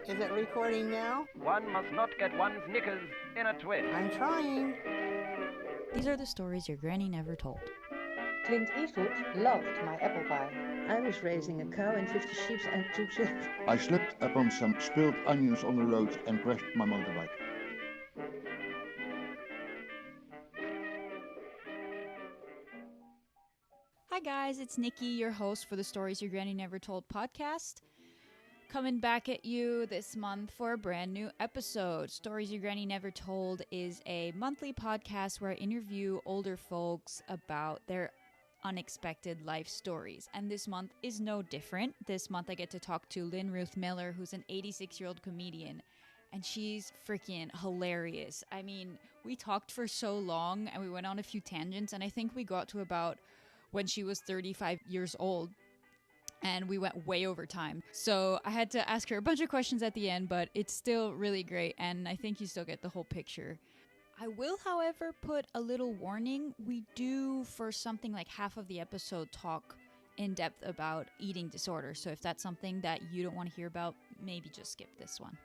Is it recording now? One must not get one's knickers in a twist. I'm trying. These are the stories your granny never told. Clint Eastwood loved my apple pie. I was raising a cow and 50 sheep and 2 chickens. I slipped upon some spilled onions on the road and crashed my motorbike. Hi guys, it's Nikki, your host for the Stories Your Granny Never Told podcast. Coming back at you this month for a brand new episode. Stories Your Granny Never Told is a monthly podcast where I interview older folks about their unexpected life stories. And this month is no different. This month I get to talk to Lynn Ruth Miller, who's an 86-year-old comedian. And she's freaking hilarious. I mean, we talked for so long and we went on a few tangents. And I think we got to about when she was 35 years old. And we went way over time. So I had to ask her a bunch of questions at the end, but it's still really great. And I think you still get the whole picture. I will, however, put a little warning. We do, for something like half of the episode, talk in depth about eating disorders. So if that's something that you don't want to hear about, maybe just skip this one.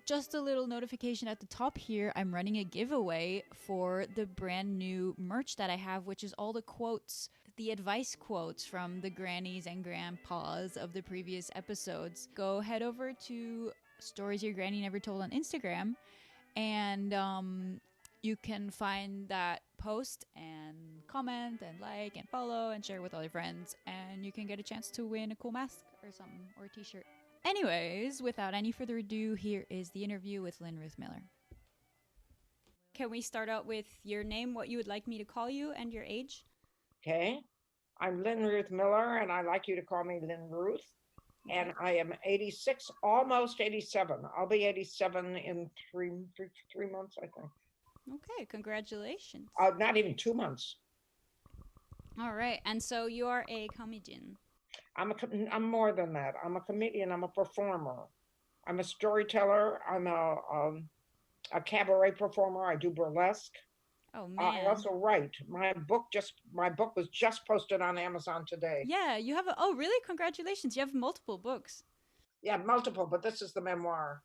Just a little notification at the top here. I'm running a giveaway for the brand new merch that I have, which is all the quotes, the advice quotes from the grannies and grandpas of the previous episodes. Go head over to Stories Your Granny Never Told on Instagram, and you can find that post and comment and like and follow and share with all your friends, and you can get a chance to win a cool mask or something, or a t-shirt. Anyways, without any further ado, here is the interview with Lynn Ruth Miller. Can we start out with your name, what you would like me to call you, and your age? Okay, I'm Lynn Ruth Miller, and I like you to call me Lynn Ruth. And I am 86, almost 87. I'll be 87 in three months, I think. Okay, congratulations. Not even 2 months. All right, and so you are a comedian. I'm more than that. I'm a comedian. I'm a performer. I'm a storyteller. I'm a cabaret performer. I do burlesque. Oh man! I also write. My book was just posted on Amazon today. Yeah, you have oh really? Congratulations! You have multiple books. Yeah, multiple, but this is the memoir.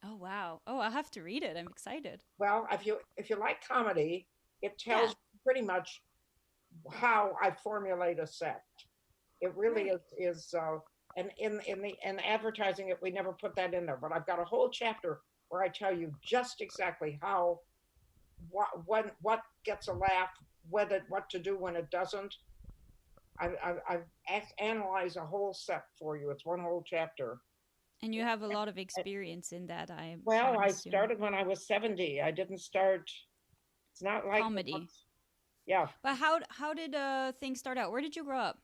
Oh wow! Oh, I'll have to read it. I'm excited. Well, if you like comedy, it tells pretty much how I formulate a set. It really is. And in advertising it, we never put that in there. But I've got a whole chapter where I tell you just exactly how, what gets a laugh, what to do when it doesn't. I've analyzed a whole set for you. It's one whole chapter. And you have a lot of experience in that. I started when I was 70. I didn't start. It's not like comedy. Yeah. But how did things start out? Where did you grow up?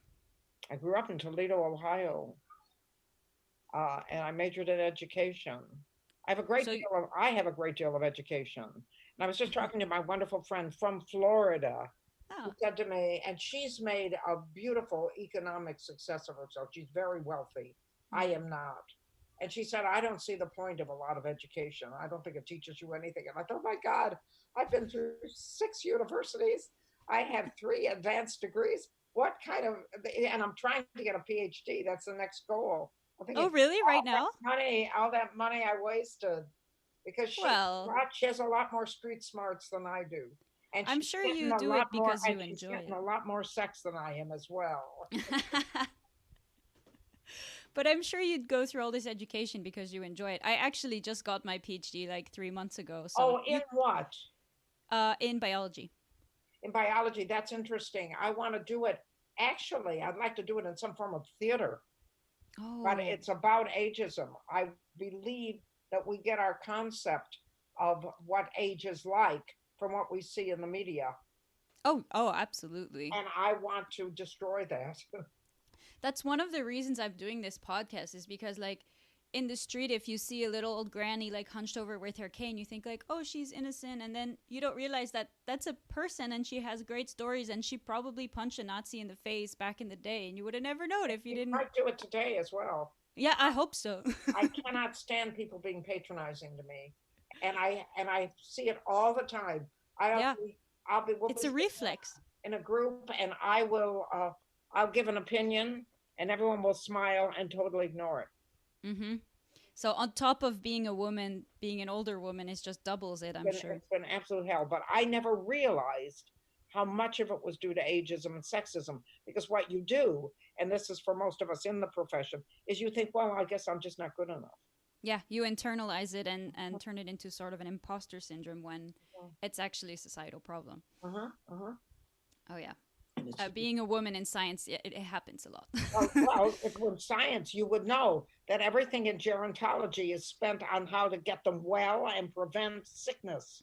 I grew up in Toledo, Ohio, and I majored in education. I have a great deal of education. And I was just talking to my wonderful friend from Florida, who said to me, and she's made a beautiful economic success of herself. She's very wealthy. I am not. And she said, I don't see the point of a lot of education. I don't think it teaches you anything. And I thought, oh my God, I've been through 6 universities. I have 3 advanced degrees. What kind of, and I'm trying to get a PhD. That's the next goal. Oh, really? Right now? All that money I wasted, because she has a lot more street smarts than I do. And I'm sure you do it because you enjoy it. A lot more sex than I am as well. But I'm sure you'd go through all this education because you enjoy it. I actually just got my PhD like 3 months ago. So in what? In biology. In biology, that's interesting. I want to do it. Actually, I'd like to do it in some form of theater. Oh. But it's about ageism. I believe that we get our concept of what age is like from what we see in the media. Oh, absolutely. And I want to destroy that. That's one of the reasons I'm doing this podcast, is because, like, in the street, if you see a little old granny, like, hunched over with her cane, you think, like, oh, she's innocent. And then you don't realize that that's a person and she has great stories, and she probably punched a Nazi in the face back in the day. And you would have never known if you didn't. Might do it today as well. Yeah, I hope so. I cannot stand people being patronizing to me. And I see it all the time. It's a reflex. In a group, and I'll give an opinion, and everyone will smile and totally ignore it. Mm-hmm. So on top of being a woman, being an older woman is just doubles it, I'm sure. It's been absolute hell. But I never realized how much of it was due to ageism and sexism. Because what you do, and this is for most of us in the profession, is you think, well, I guess I'm just not good enough. Yeah, you internalize it and turn it into sort of an imposter syndrome when it's actually a societal problem. Oh, yeah. Being a woman in science, it happens a lot. Well, if we're in science, you would know that everything in gerontology is spent on how to get them well and prevent sickness.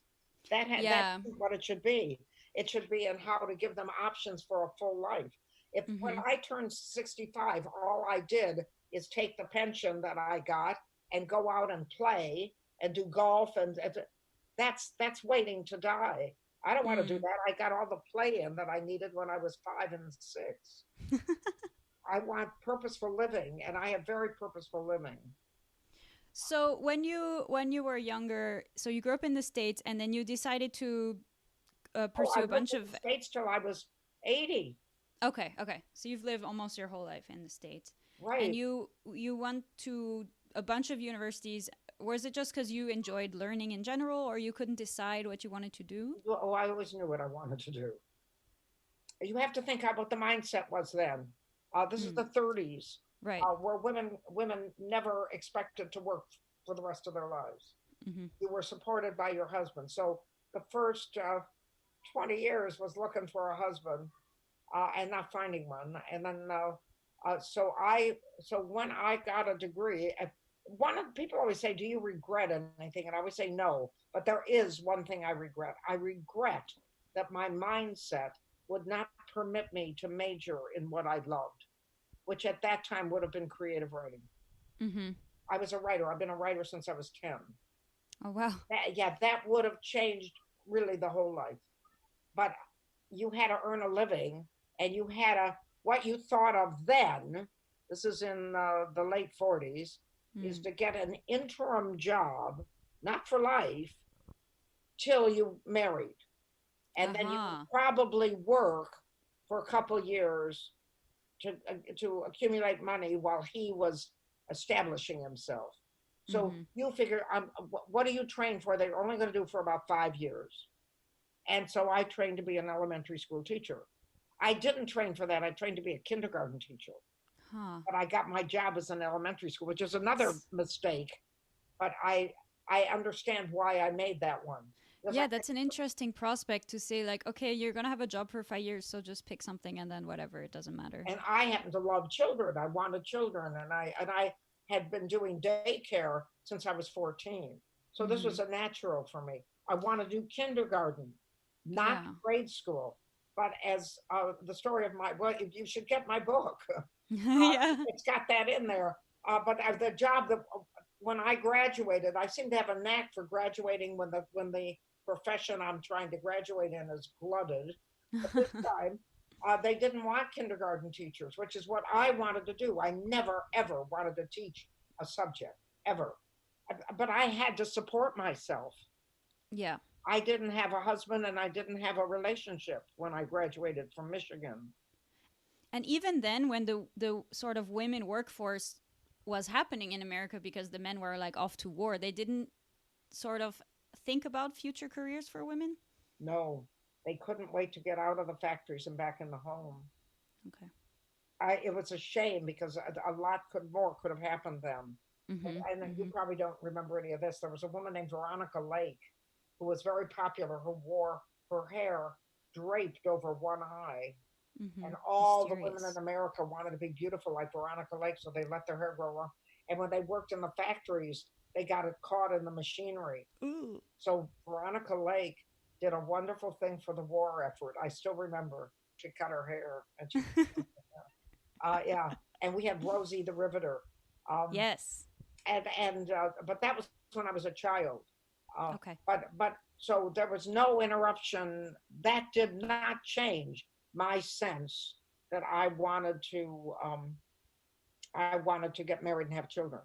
That's what it should be. It should be in how to give them options for a full life. If when I turned 65, all I did is take the pension that I got and go out and play and do golf, and that's waiting to die. I don't want to do that. I got all the play in that I needed when I was 5 and 6. I want purposeful living, and I have very purposeful living. So when you were younger, so you grew up in the States, and then you decided to pursue a bunch of the States till I was 80. Okay. So you've lived almost your whole life in the States, right? And you went to a bunch of universities. Was it just because you enjoyed learning in general, or you couldn't decide what you wanted to do? Oh, I always knew what I wanted to do. You have to think how what the mindset was then. This is the 30s, right? Where women never expected to work for the rest of their lives. You were supported by your husband. So the first 20 years was looking for a husband and not finding one. And then so when I got a degree, one of the people always say, do you regret anything? And I always say no, but there is one thing I regret. I regret that my mindset would not permit me to major in what I loved, which at that time would have been creative writing. I was a writer. I've been a writer since I was 10. Oh, wow. That would have changed really the whole life. But you had to earn a living, and you had what you thought of then, this is in the late 40s, is to get an interim job, not for life, till you married. And then you would probably work for a couple years to accumulate money while he was establishing himself. So you figure, what do you train for? They're only going to do for about 5 years. And so I trained to be an elementary school teacher. I didn't train for that. I trained to be a kindergarten teacher. But I got my job as an elementary school, which is another mistake. But I understand why I made that one. Yeah, that's an interesting prospect to say, like, okay, you're going to have a job for 5 years, so just pick something and then whatever, it doesn't matter. And I happen to love children. I wanted children, and I had been doing daycare since I was 14. So this was a natural for me. I want to do kindergarten, not grade school. But as the story of you should get my book. It's got that in there. But the job that when I graduated, I seem to have a knack for graduating when the profession I'm trying to graduate in is glutted. But this time, they didn't want kindergarten teachers, which is what I wanted to do. I never, ever wanted to teach a subject, ever. But I had to support myself. Yeah. I didn't have a husband, and I didn't have a relationship when I graduated from Michigan. And even then, when the sort of women workforce was happening in America, because the men were like off to war, they didn't sort of think about future careers for women? No, they couldn't wait to get out of the factories and back in the home. Okay. It was a shame because a lot more could have happened then. And you probably don't remember any of this. There was a woman named Veronica Lake who was very popular, who wore her hair draped over one eye. And all the women in America wanted to be beautiful like Veronica Lake, so they let their hair grow long. And when they worked in the factories, they got it caught in the machinery. So Veronica Lake did a wonderful thing for the war effort. I still remember she cut her hair. And she, and we had Rosie the Riveter. Yes. But that was when I was a child. Okay. But so there was no interruption. That did not change my sense that I wanted to get married and have children.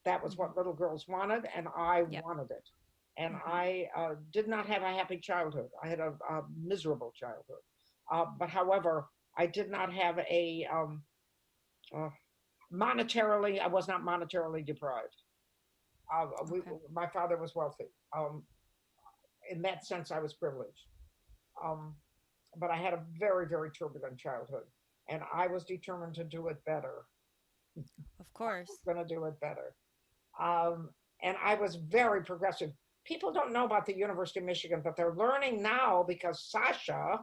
That was what little girls wanted, and I wanted it. And I did not have a happy childhood. I had a miserable childhood. But however, I did not have I was not monetarily deprived. Okay. My father was wealthy. In that sense, I was privileged. Um, but I had a very, very turbulent childhood, and I was determined to do it better. Of I was course. going to do it better. And I was very progressive. People don't know about the University of Michigan, but they're learning now because Sasha,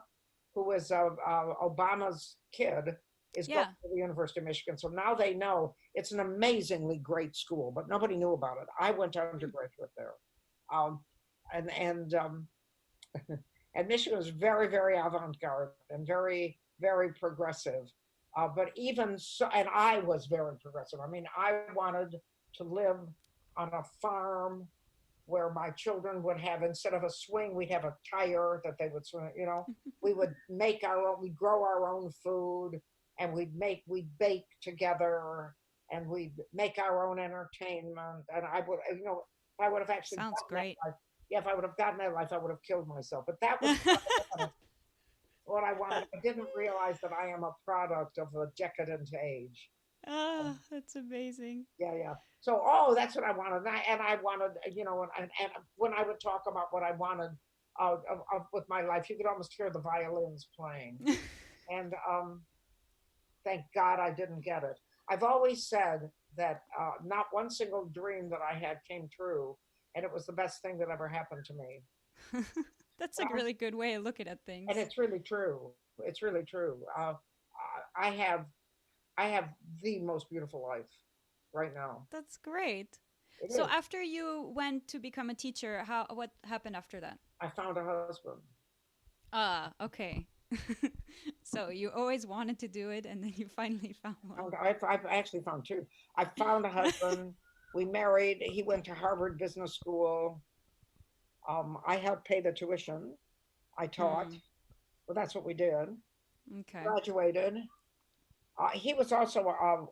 who is Obama's kid, is going Yeah. to the University of Michigan. So now they know it's an amazingly great school, but nobody knew about it. I went to undergraduate there. Um, and and and Michigan was very, very avant-garde and very, very progressive. But even so, and I was very progressive. I mean, I wanted to live on a farm where my children would have, instead of a swing, we'd have a tire that they would swing. We would make our own, we'd grow our own food, and we'd bake together, and we'd make our own entertainment. And I would, if I would have actually Sounds gotten that great. life, yeah, if I would have gotten that life, I would have killed myself. But that was what I wanted. I didn't realize that I am a product of a decadent age. Ah, Um, that's amazing. yeah, yeah. So, that's what I wanted. And I wanted, and when I would talk about what I wanted with my life, you could almost hear the violins playing. And thank God I didn't get it. I've always said that not one single dream that I had came true, and it was the best thing that ever happened to me. That's a really good way of looking at And things. it's really true. It's really true. I have I have the most beautiful life right now. That's great. It So is. after you went to become a teacher, what happened after that? I found a husband. Ah, okay. So you always wanted to do it and then you finally found one. I've actually found two. I found a husband. We married. He went to Harvard Business School. I helped pay the tuition. I taught. Hmm. Well, that's what we did. Okay. Graduated. He was also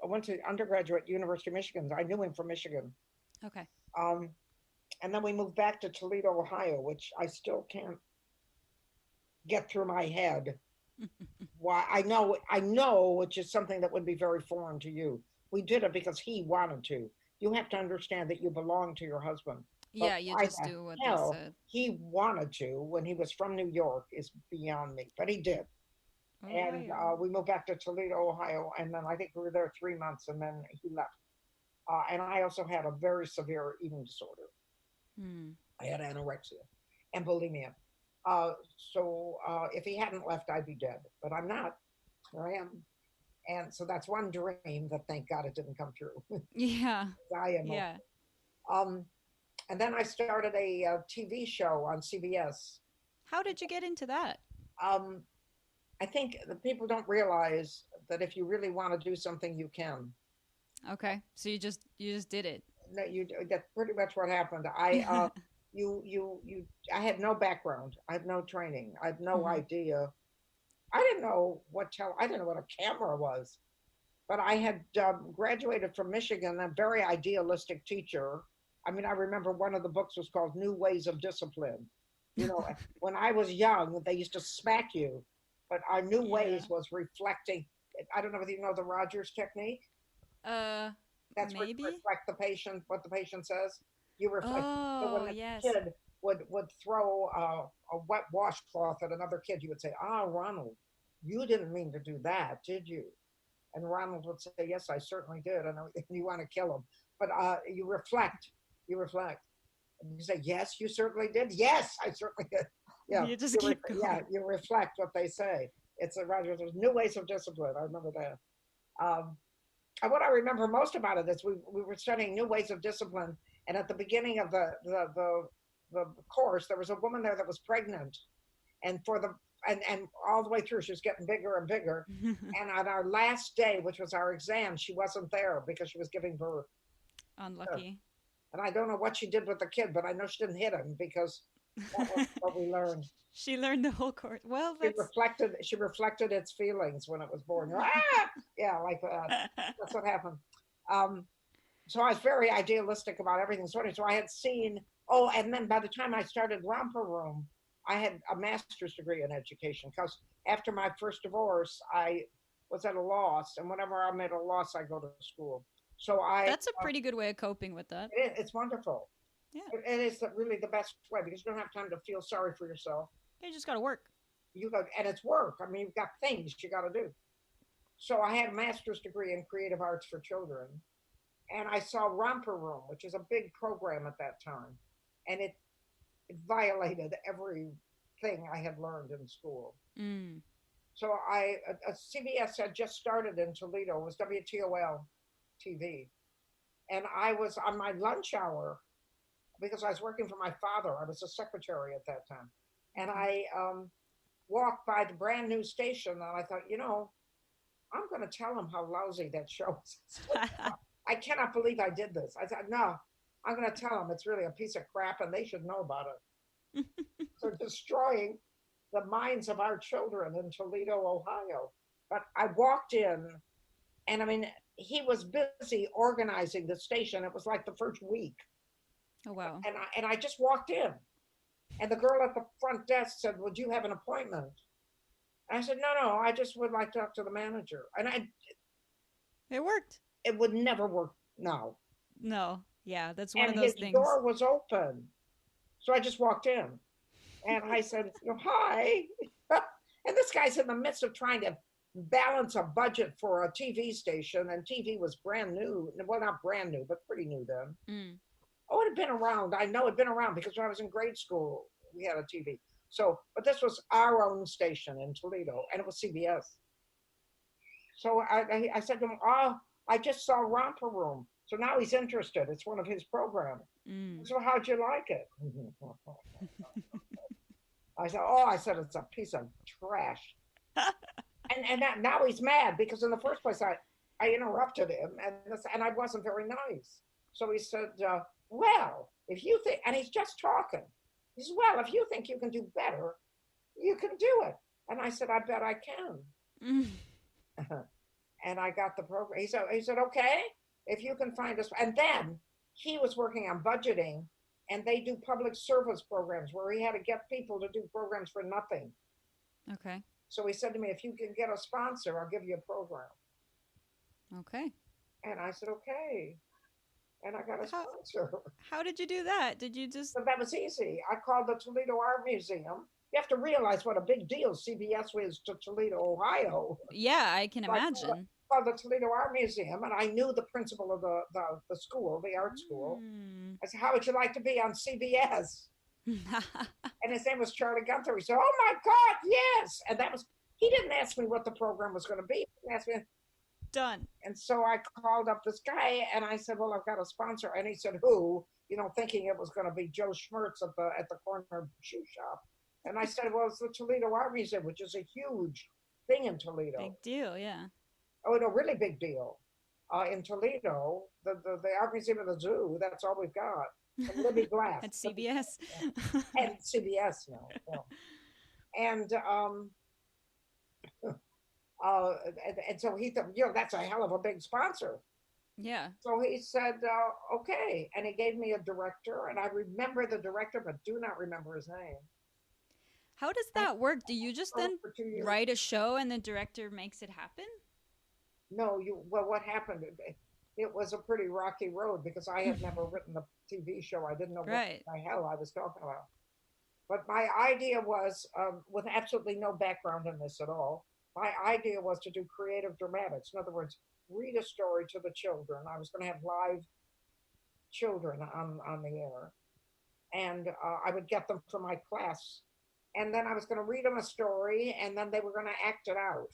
went to undergraduate at University of Michigan. I knew him from Michigan. Okay. Um, and then we moved back to Toledo, Ohio, which I still can't get through my head. Why I know, which is something that would be very foreign to you. We did it because he wanted to. You have to understand that you belong to your husband. But Yeah, you why just the do what they hell said. he wanted to when he was from New York is beyond me. But he did. And Ohio. we moved back to Toledo, Ohio. And then I think we were there 3 months and then he left. And I also had a very severe eating disorder. Hmm. I had anorexia and bulimia. So if he hadn't left, I'd be dead. But I'm not. Here I am. And so that's one dream that thank God it didn't come true. Yeah. I am. Yeah. Um, and then I started a TV show on CBS. How did you get into that? Um, I think the people don't realize that if you really want to do something, you can. Okay. So you just did it. That's pretty much what happened. I had no background. I had no training. I had no Hmm. idea. I didn't know what a camera was. But I had graduated from Michigan, a very idealistic teacher. I mean, I remember one of the books was called New Ways of Discipline. When I was young, they used to smack you, but our new Yeah. ways was reflecting. I don't know whether you know the Rogers technique. Uh, That's where you maybe? reflect the patient, what the patient says. You reflect. So when Oh, the yes. kid would throw a wet washcloth at another kid, you would say, "Ah, Ronald, you didn't mean to do that, did you?" And Ronald would say, "Yes, I certainly did." And you want to kill him, but you reflect. You reflect, and you say, "Yes, you certainly did." Yes, I certainly did. Yeah, You just keep yeah, going. you reflect what they say. It's a Rogers. There's new ways of discipline. I remember that. Um, and what I remember most about it is we were studying new ways of discipline, and at the beginning of the course, there was a woman there that was pregnant, and and all the way through, she was getting bigger and bigger. And on our last day, which was our exam, she wasn't there because she was giving birth. Unlucky. And I don't know what she did with the kid, but I know she didn't hit him because that was what we learned. She learned the whole course. Well, that's She reflected its feelings when it was born. Ah! Yeah, like that. That's what happened. Um, so I was very idealistic about everything. So I had seen, and then by the time I started Romper Room, I had a master's degree in education because after my first divorce, I was at a loss. And whenever I'm at a loss, I go to school. So That's a pretty good way of coping with that. It's wonderful. Yeah. It is really the best way because you don't have time to feel sorry for yourself. You just got to work. And it's work. I mean, you've got things you got to do. So I had a master's degree in creative arts for children. And I saw Romper Room, which is a big program at that time. And it violated everything I had learned in school. Mm. So CBS had just started in Toledo. It was WTOL TV. And I was on my lunch hour because I was working for my father. I was a secretary at that time. And I walked by the brand new station and I thought, I'm going to tell them how lousy that show is. I cannot believe I did this. I thought, no, I'm going to tell them it's really a piece of crap and they should know about it. They're destroying the minds of our children in Toledo, Ohio. But I walked in and I mean, he was busy organizing the station. It was like the first week. Oh, wow. And I just walked in and the girl at the front desk said, would you have an appointment? And I said, no, I just would like to talk to the manager. And it worked. It would never work now. No. Yeah, that's one of those his things. The door was open. So I just walked in and I said, hi. And this guy's in the midst of trying to balance a budget for a TV station. And TV was brand new. Well, not brand new, but pretty new then. Mm. Oh, it had been around. I know it'd been around because when I was in grade school, we had a TV. So, but this was our own station in Toledo and it was CBS. So I said to him, oh, I just saw Romper Room. So now he's interested. It's one of his programs. Mm. So how'd you like it? I said, it's a piece of trash. and now he's mad because in the first place, I interrupted him and I wasn't very nice. So he said, well, if you think, and he's just talking. He said, well, if you think you can do better, you can do it. And I said, I bet I can. And I got the program. He said, okay, if you can find us. And then he was working on budgeting and they do public service programs where he had to get people to do programs for nothing. Okay. So he said to me, if you can get a sponsor, I'll give you a program. Okay. And I said, okay. And I got a sponsor. How did you do that? Did you just... So that was easy. I called the Toledo Art Museum. You have to realize what a big deal CBS was to Toledo, Ohio. Yeah, I can imagine. I called the Toledo Art Museum, and I knew the principal of the school, the art school. I said, how would you like to be on CBS? And his name was Charlie Gunther. He said, oh my God, yes. And he didn't ask me what the program was going to be. He asked me, done. And so I called up this guy and I said, well, I've got a sponsor. And he said, who? Thinking it was going to be Joe Schmertz at the corner shoe shop. And I said, well, it's the Toledo Art Museum, which is a huge thing in Toledo. Big deal, yeah. Oh, no, really big deal. In Toledo, the Art Museum of the Zoo, that's all we've got. And Libby Glass. At CBS. And CBS now. Yeah. And so he thought, that's a hell of a big sponsor. Yeah. So he said, okay. And he gave me a director. And I remember the director, but do not remember his name. How does that work? Do you just then write a show and the director makes it happen? No, what happened? It was a pretty rocky road because I had never written a TV show. I didn't know what the hell I was talking about. But my idea was, with absolutely no background in this at all, my idea was to do creative dramatics. In other words, read a story to the children. I was going to have live children on the air. And I would get them from my class. And then I was going to read them a story, and then they were going to act it out.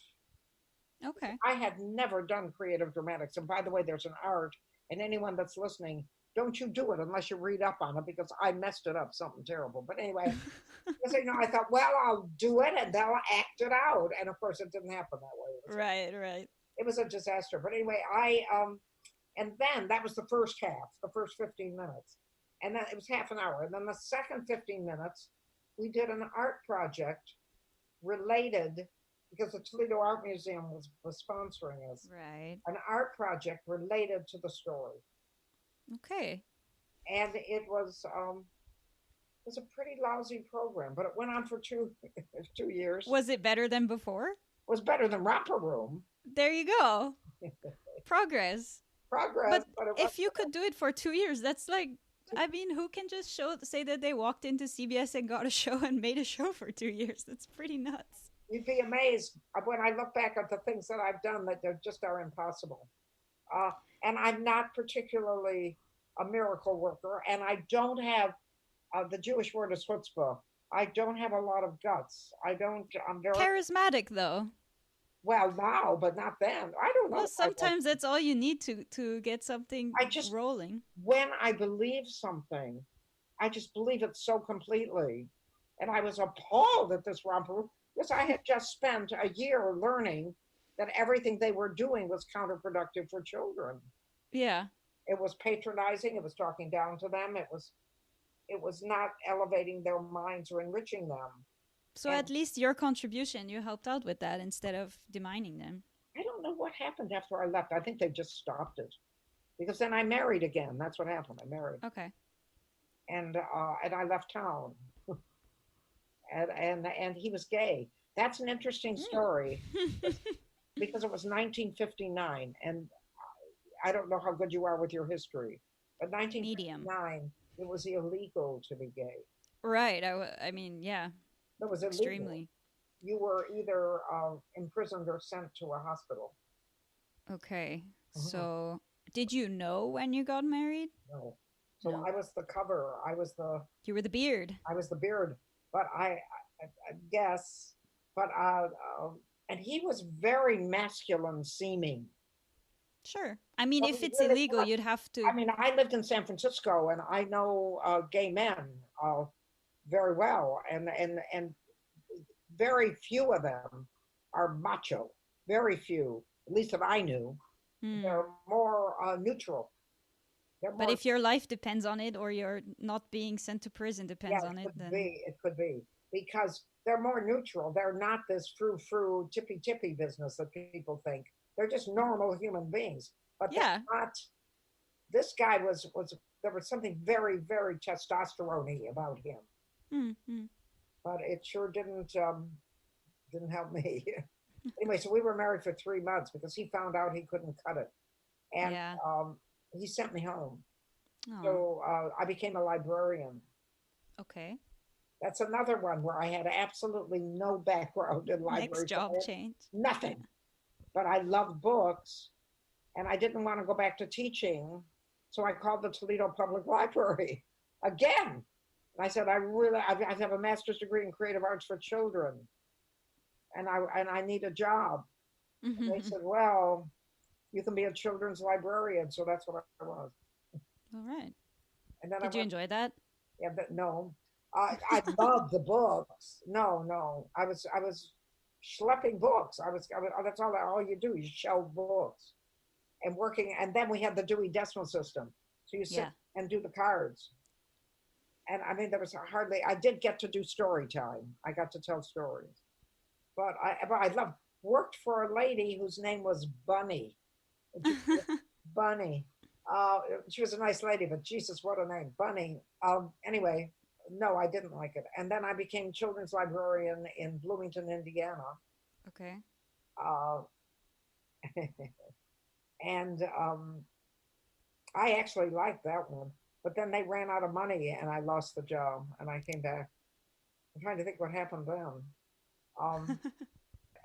Okay. I had never done creative dramatics. And by the way, there's an art, and anyone that's listening, don't you do it unless you read up on it, because I messed it up, something terrible. But anyway, I thought, well, I'll do it, and they'll act it out. And of course, it didn't happen that way. Right. It was a disaster. But anyway, and then that was the first half, the first 15 minutes. And then it was half an hour. And then the second 15 minutes, we did an art project related, because the Toledo Art Museum was sponsoring us. Right. An art project related to the story. Okay. And it was a pretty lousy program, but it went on for 2 years. Was it better than before? It was better than Romper Room. There you go. Progress. progress. But it if you could do it for 2 years, that's like, I mean, who can just say that they walked into CBS and got a show and made a show for 2 years? That's pretty nuts. You'd be amazed when I look back at the things that I've done that they just are impossible. And I'm not particularly a miracle worker, and I don't have the Jewish word is chutzpah. I don't have a lot of guts. I'm very charismatic, though. Well, now, but not then. I don't know. Well, sometimes that's all you need to get something rolling. When I believe something, I just believe it so completely. And I was appalled at this romper because I had just spent a year learning that everything they were doing was counterproductive for children. Yeah. It was patronizing. It was talking down to them. It was not elevating their minds or enriching them. So at least your contribution, you helped out with that instead of demeaning them. I don't know what happened after I left. I think they just stopped it. Because then I married again. That's what happened. I married. Okay. And I left town. and he was gay. That's an interesting story. Because it was 1959. And I don't know how good you are with your history. But 1959, it was illegal to be gay. Right. I mean, yeah. It was illegal. Extremely. You were either imprisoned or sent to a hospital. Okay. Mm-hmm. So did you know when you got married? No. So no. I was the cover. You were the beard. I was the beard. But I guess, but and he was very masculine seeming. Sure. I mean, if it's really illegal, you'd have to. I mean, I lived in San Francisco, and I know gay men very well, and very few of them are macho. Very few, at least that I knew. They're more neutral. But if your life depends on it, or you're not being sent to prison depends on it, then it could be because they're more neutral. They're not this frou-frou, tippy-tippy business that people think. They're just normal human beings. But yeah, not. This guy was. There was something very, very testosterone-y about him. Mm-hmm. But it sure didn't help me. Anyway, so we were married for 3 months because he found out he couldn't cut it, and he sent me home. Oh. So I became a librarian. Okay. That's another one where I had absolutely no background in library. Next job change. Nothing. But I loved books, and I didn't want to go back to teaching, so I called the Toledo Public Library again. And I said, I have a master's degree in creative arts for children, and I need a job. Mm-hmm. And they said, well, you can be a children's librarian. So that's what I was. All right. And then Did you enjoy that? Yeah, but no. I loved the books. No. I was schlepping books. That's all you do. You shelve books and working. And then we had the Dewey Decimal System. So you sit and do the cards. And I mean, there was I did get to do story time. I got to tell stories. But I worked for a lady whose name was Bunny. Bunny. She was a nice lady, but Jesus, what a name. Bunny. Anyway, no, I didn't like it. And then I became children's librarian in Bloomington, Indiana. Okay. And I actually liked that one. But then they ran out of money and I lost the job and I came back. I'm trying to think what happened then.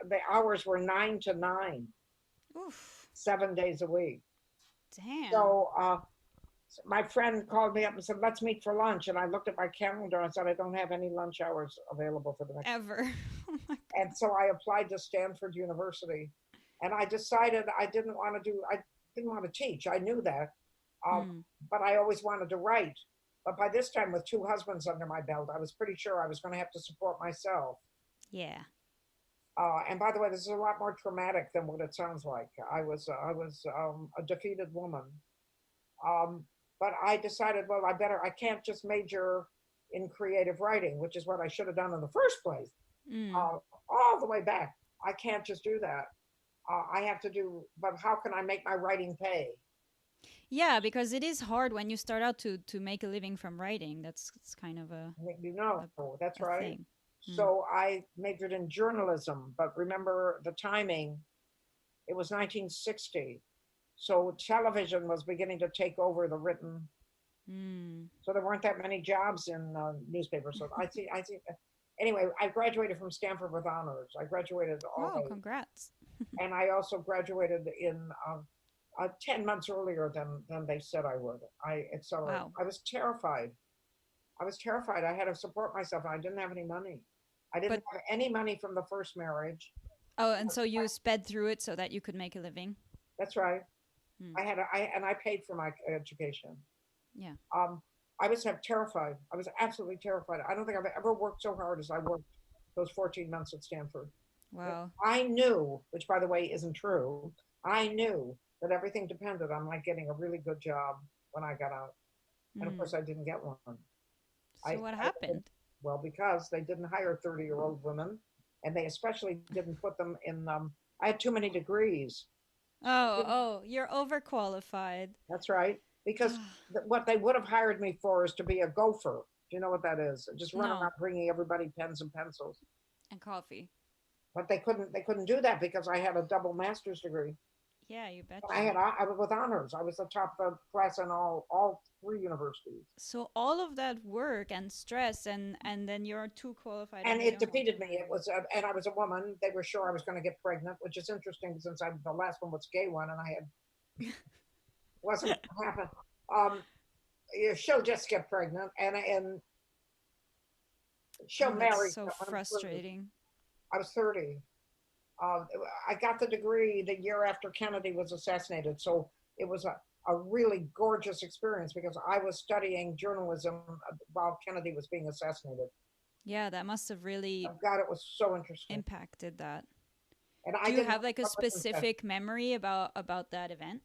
The hours were 9 to 9. Oof. 7 days a week. Damn. So my friend called me up and said, let's meet for lunch. And I looked at my calendar and said, I don't have any lunch hours available for the next ever. Oh my God. And so I applied to Stanford University. And I decided I didn't want to teach. I knew that. But I always wanted to write. But by this time, with 2 husbands under my belt, I was pretty sure I was going to have to support myself. Yeah. And by the way, this is a lot more traumatic than what it sounds like. I was a defeated woman. But I decided, well, I can't just major in creative writing, which is what I should have done in the first place. All the way back. I can't just do that. I have to but how can I make my writing pay? Yeah, because it is hard when you start out to make a living from writing. It's kind of that's right. Thing. So I majored in journalism, but remember the timing. It was 1960. So television was beginning to take over the written. So there weren't that many jobs in newspapers. So I think. Anyway, I graduated from Stanford with honors. I graduated all. Oh, congrats! And I also graduated in 10 months earlier than they said I would. I accelerated. Wow. I was terrified. I had to support myself. I didn't have any money. I didn't have any money from the first marriage. Oh, and so you sped through it so that you could make a living. That's right. I paid for my education. Yeah. I was terrified. I was absolutely terrified. I don't think I've ever worked so hard as I worked those 14 months at Stanford. Wow. I knew, which by the way isn't true, I knew that everything depended on my getting a really good job when I got out. And of course I didn't get one. So what happened? Well, because they didn't hire 30-year-old women, and they especially didn't put them in, I had too many degrees. Oh, you're overqualified. That's right. Because what they would have hired me for is to be a gopher. Do you know what that is? Just run around bringing everybody pens and pencils. And coffee. But they couldn't do that because I had a double master's degree. Yeah, you betcha. I was with honors. I was the top of the class in all 3 universities. So all of that work and stress, and then you're too qualified. And it defeated me. It was, and I was a woman. They were sure I was going to get pregnant, which is interesting since the last one was a gay one, and I had wasn't going to happen. She'll just get pregnant, and she'll marry. So frustrating. I was 30. I got the degree the year after Kennedy was assassinated. So it was a really gorgeous experience because I was studying journalism while Kennedy was being assassinated. Yeah, that must have really God, it was so interesting. Impacted that. And do you have like a specific memory about that event?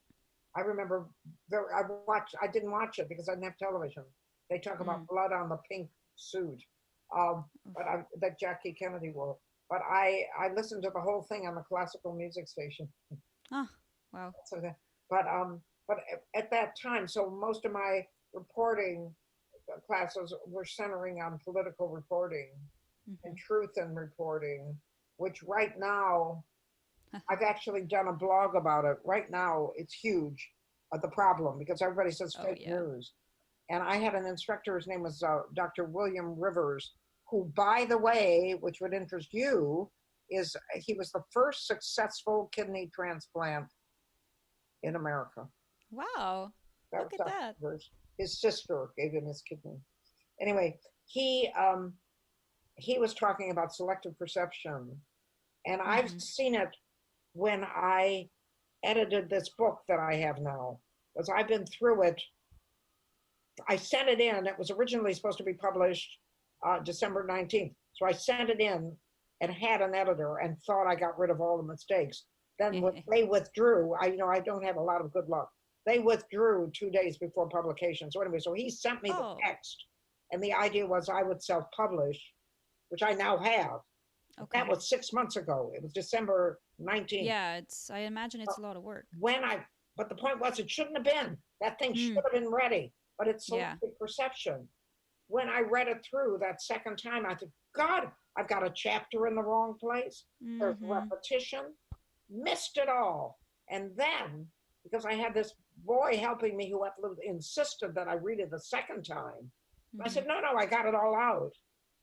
I remember I didn't watch it because I didn't have television. They talk about blood on the pink suit that Jackie Kennedy wore. But I listened to the whole thing on the classical music station. Oh, wow. But at that time, so most of my reporting classes were centering on political reporting and truth in reporting, which right now, I've actually done a blog about it. Right now, it's huge, the problem, because everybody says fake news. And I had an instructor, his name was Dr. William Rivers, who, by the way, which would interest you, he was the first successful kidney transplant in America. Wow. Look at that. His sister gave him his kidney. Anyway, he was talking about selective perception. And I've seen it when I edited this book that I have now, because I've been through it. I sent it in. It was originally supposed to be published December 19th. So I sent it in and had an editor and thought I got rid of all the mistakes. Then when they withdrew, I don't have a lot of good luck. They withdrew 2 days before publication. So anyway, so he sent me the text. And the idea was I would self-publish, which I now have. Okay. That was 6 months ago. It was December 19th. Yeah, I imagine it's a lot of work. But the point was it shouldn't have been. That thing should have been ready. But it's selective perception. When I read it through that second time, I thought, God, I've got a chapter in the wrong place. There's repetition, missed it all. And then, because I had this boy helping me who insisted that I read it the second time, I said, no, I got it all out.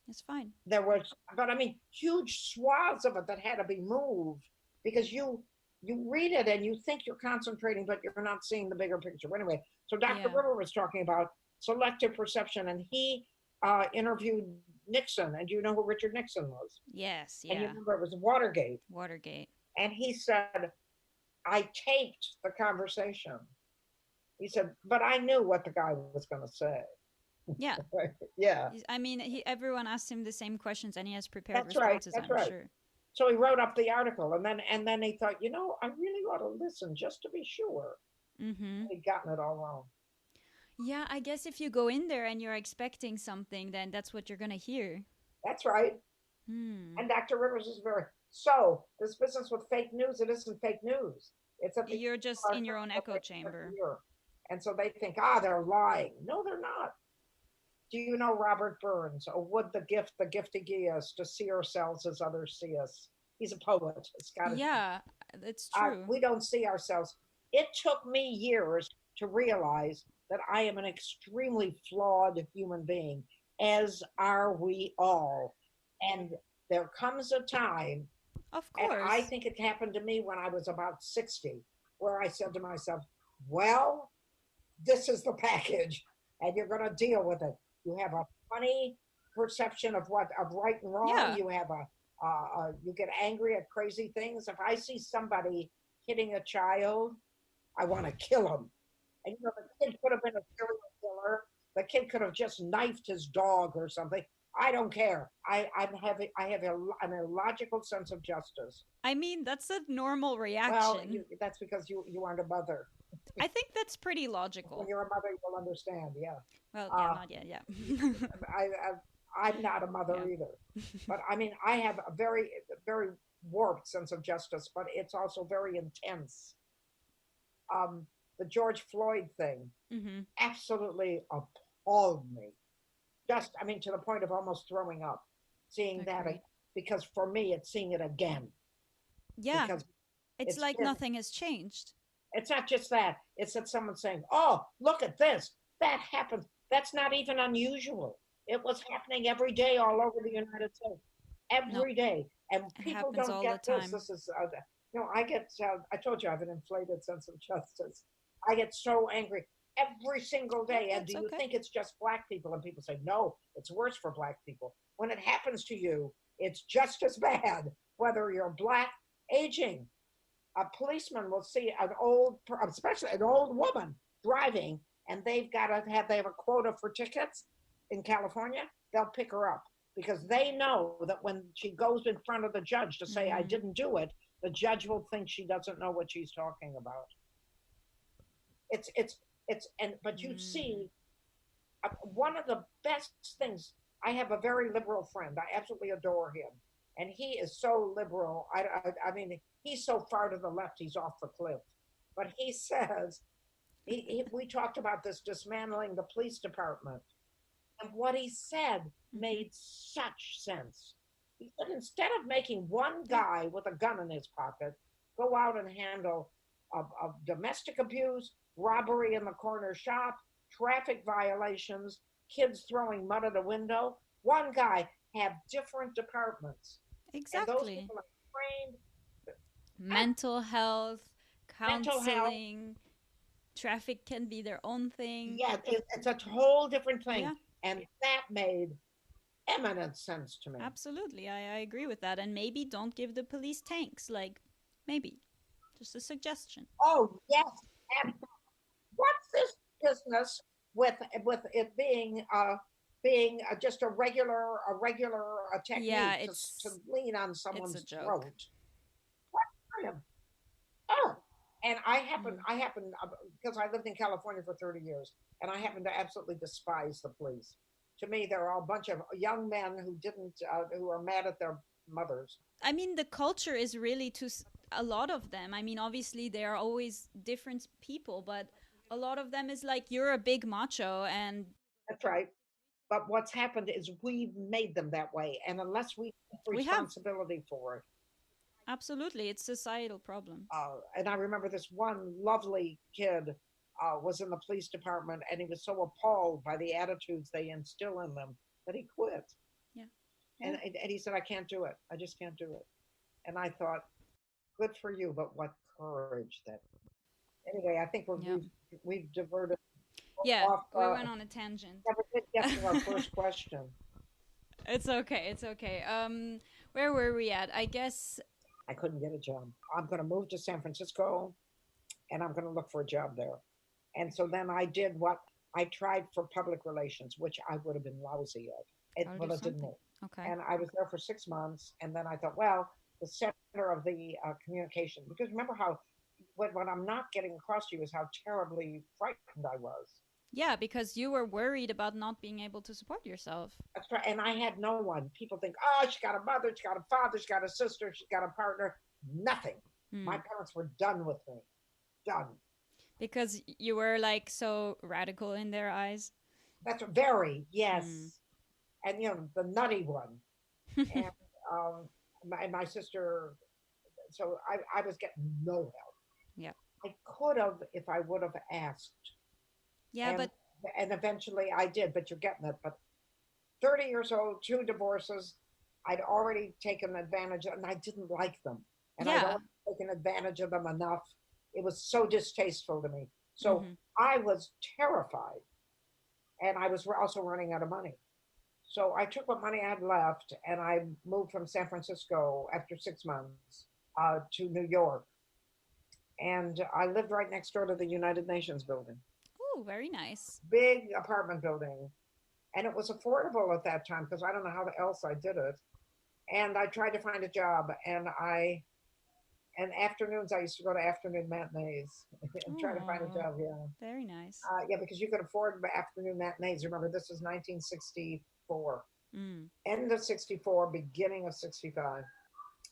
It's fine. But I mean, huge swaths of it that had to be moved because you read it and you think you're concentrating, but you're not seeing the bigger picture. Anyway, so Dr. River was talking about selective perception, and he interviewed Nixon. And do you know who Richard Nixon was? Yes, And you remember it was Watergate. And he said, I taped the conversation. He said, but I knew what the guy was going to say. Yeah. Yeah. I mean, everyone asked him the same questions, and he has prepared responses, I'm sure. So he wrote up the article, and then he thought, I really ought to listen just to be sure. He'd gotten it all wrong. Yeah, I guess if you go in there and you're expecting something, then that's what you're going to hear. That's right. And Dr. Rivers is so this business with fake news, it isn't fake news. It's you're just in your own echo chamber. And so they think, they're lying. No, they're not. Do you know Robert Burns? Oh, would the gifty give us to see ourselves as others see us? He's a poet. Yeah, that's true. We don't see ourselves. It took me years to realize that I am an extremely flawed human being, as are we all. And there comes a time, Of and I course. think it happened to me when I was about 60, where I said to myself, well, this is the package, and you're going to deal with it. You have a funny perception of what of right and wrong. Yeah. You have you get angry at crazy things. If I see somebody hitting a child, I want to kill him. And you know, the kid could have been a serial killer. The kid could have just knifed his dog or something. I don't care. I have an illogical sense of justice. I mean, that's a normal Well, reaction. that's because you aren't a mother. I think that's pretty When logical. you're a mother, you'll understand. Yeah. Well, yeah, Uh, not yet, yeah. I'm not a mother Yeah. either, but I mean, I have a very warped sense of justice, but it's also very intense. The George Floyd thing Mm-hmm. absolutely appalled me. Just, I mean, to the point of almost throwing up, seeing that, Agreed. because for me, it's seeing it again. Yeah, Because it's it's like been, nothing has changed. it's not just that, it's that someone's saying, oh, look at this. That happened. That's not even unusual. It was happening every day all over the United States, No, every day. And it people happens don't all get the this. time. This is, I get, I told you I have an inflated sense of justice. I get so angry every single day. And That's do you okay. think it's just black people? And people say, no, it's worse for black people. When it happens to you, it's just as bad, whether you're black, aging. A policeman will see an especially an old woman driving, and they have a quota for tickets in California. They'll pick her up because they know that when she goes in front of the judge to say, I Mm-hmm. didn't do it, the judge will think she doesn't know what she's talking about. But you Mm. see, one of the best things. I have a very liberal friend. I absolutely adore him, and he is so liberal. I mean, he's so far to the left, he's off the cliff. But he says we talked about this dismantling the police department, and what he said Mm-hmm. made such sense. He said instead of making one Yeah. guy with a gun in his pocket go out and handle of domestic abuse, robbery in the corner shop, traffic violations, kids throwing mud at a window, one guy have different departments. And those Exactly. people are trained. Mental health, Mental health. counseling, traffic can be their own thing. Yeah, it's a whole different thing. Yeah, And that made eminent sense to me. absolutely. I agree with that. And maybe don't give the police tanks. Like, maybe. Just a suggestion. Oh, yes. And what's this business with it being just a Yeah, technique to lean on it's a someone's joke. throat? What kind of oh? And Mm. I happen because I lived in California for 30 years, and I happen to absolutely despise the police. To me, they're all a bunch of young men who are mad at their mothers. I mean, the culture is really a lot of them. I mean, obviously, there are always different people, but a lot of them is like, you're a big macho, and That's right. But what's happened is we've made them that way, and unless we take we have. responsibility for it, Absolutely. It's a societal problem. and I remember this one lovely kid was in the police department, and he was so appalled by the attitudes they instill in them that he quit. Yeah. And, Yeah. and he said, I can't do it. I just can't do it. And I thought, good for you, but what courage that. Anyway, I think Yeah. we've diverted Yeah. off. We went on a tangent. Never did get to our first question. It's okay. It's okay. Where were we at? I guess. I couldn't get a job. I'm going to move to San Francisco, and I'm going to look for a job there. And so then I did what I tried for public relations, which I would have been lousy at. Gotta But do it didn't something. work. Okay. And I was there for 6 months, and then I thought, well, the center of the communication, because remember how what I'm not getting across to you is how terribly frightened I was. Yeah, because you were worried about not being able to support yourself. That's right. And I had no one. People think, oh, she got a mother, she got a father, she got a sister, she got a partner. Nothing. Hmm. My parents were done with me. Done. Because you were like so radical in their eyes. That's very, yes. And, the nutty one. And my sister, so I was getting no help. Yeah. I could have if I would have asked. Yeah, but And eventually I did, but you're getting it. But 30 years old, 2 divorces, I'd already taken advantage of, and I didn't like them. And I'd yeah. already taken advantage of them enough. It was so distasteful to me. So Mhm. I was terrified. And I was also running out of money. So I took what money I had left and I moved from San Francisco after 6 months to New York. And I lived right next door to the United Nations building, Oh, very nice. big apartment building. And it was affordable at that time because I don't know how else I did it. And I tried to find a job and afternoons, I used to go to afternoon matinees and try to find a Aw, job. Yeah. very nice. Yeah, because you could afford afternoon matinees. Remember, this is 1964, Mm. end of 64, beginning of 65.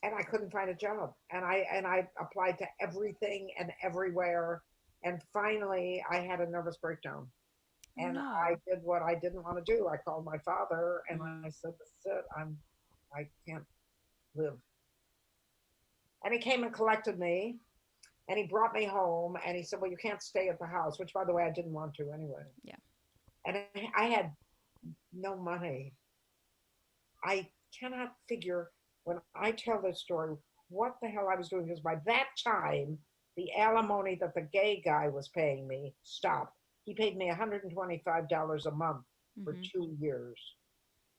And I couldn't find a job. And I applied to everything and everywhere. And finally, I had a nervous breakdown. And I No. did what I didn't want to do. I called my father and Mm. I said, "This is it. I can't live." And he came and collected me and he brought me home and he said, "Well, you can't stay at the house," which by the way, I didn't want to anyway. Yeah. And I had no money. I cannot figure when I tell this story what the hell I was doing because by that time, the alimony that the gay guy was paying me stopped. He paid me $125 a month for Mhm. 2 years.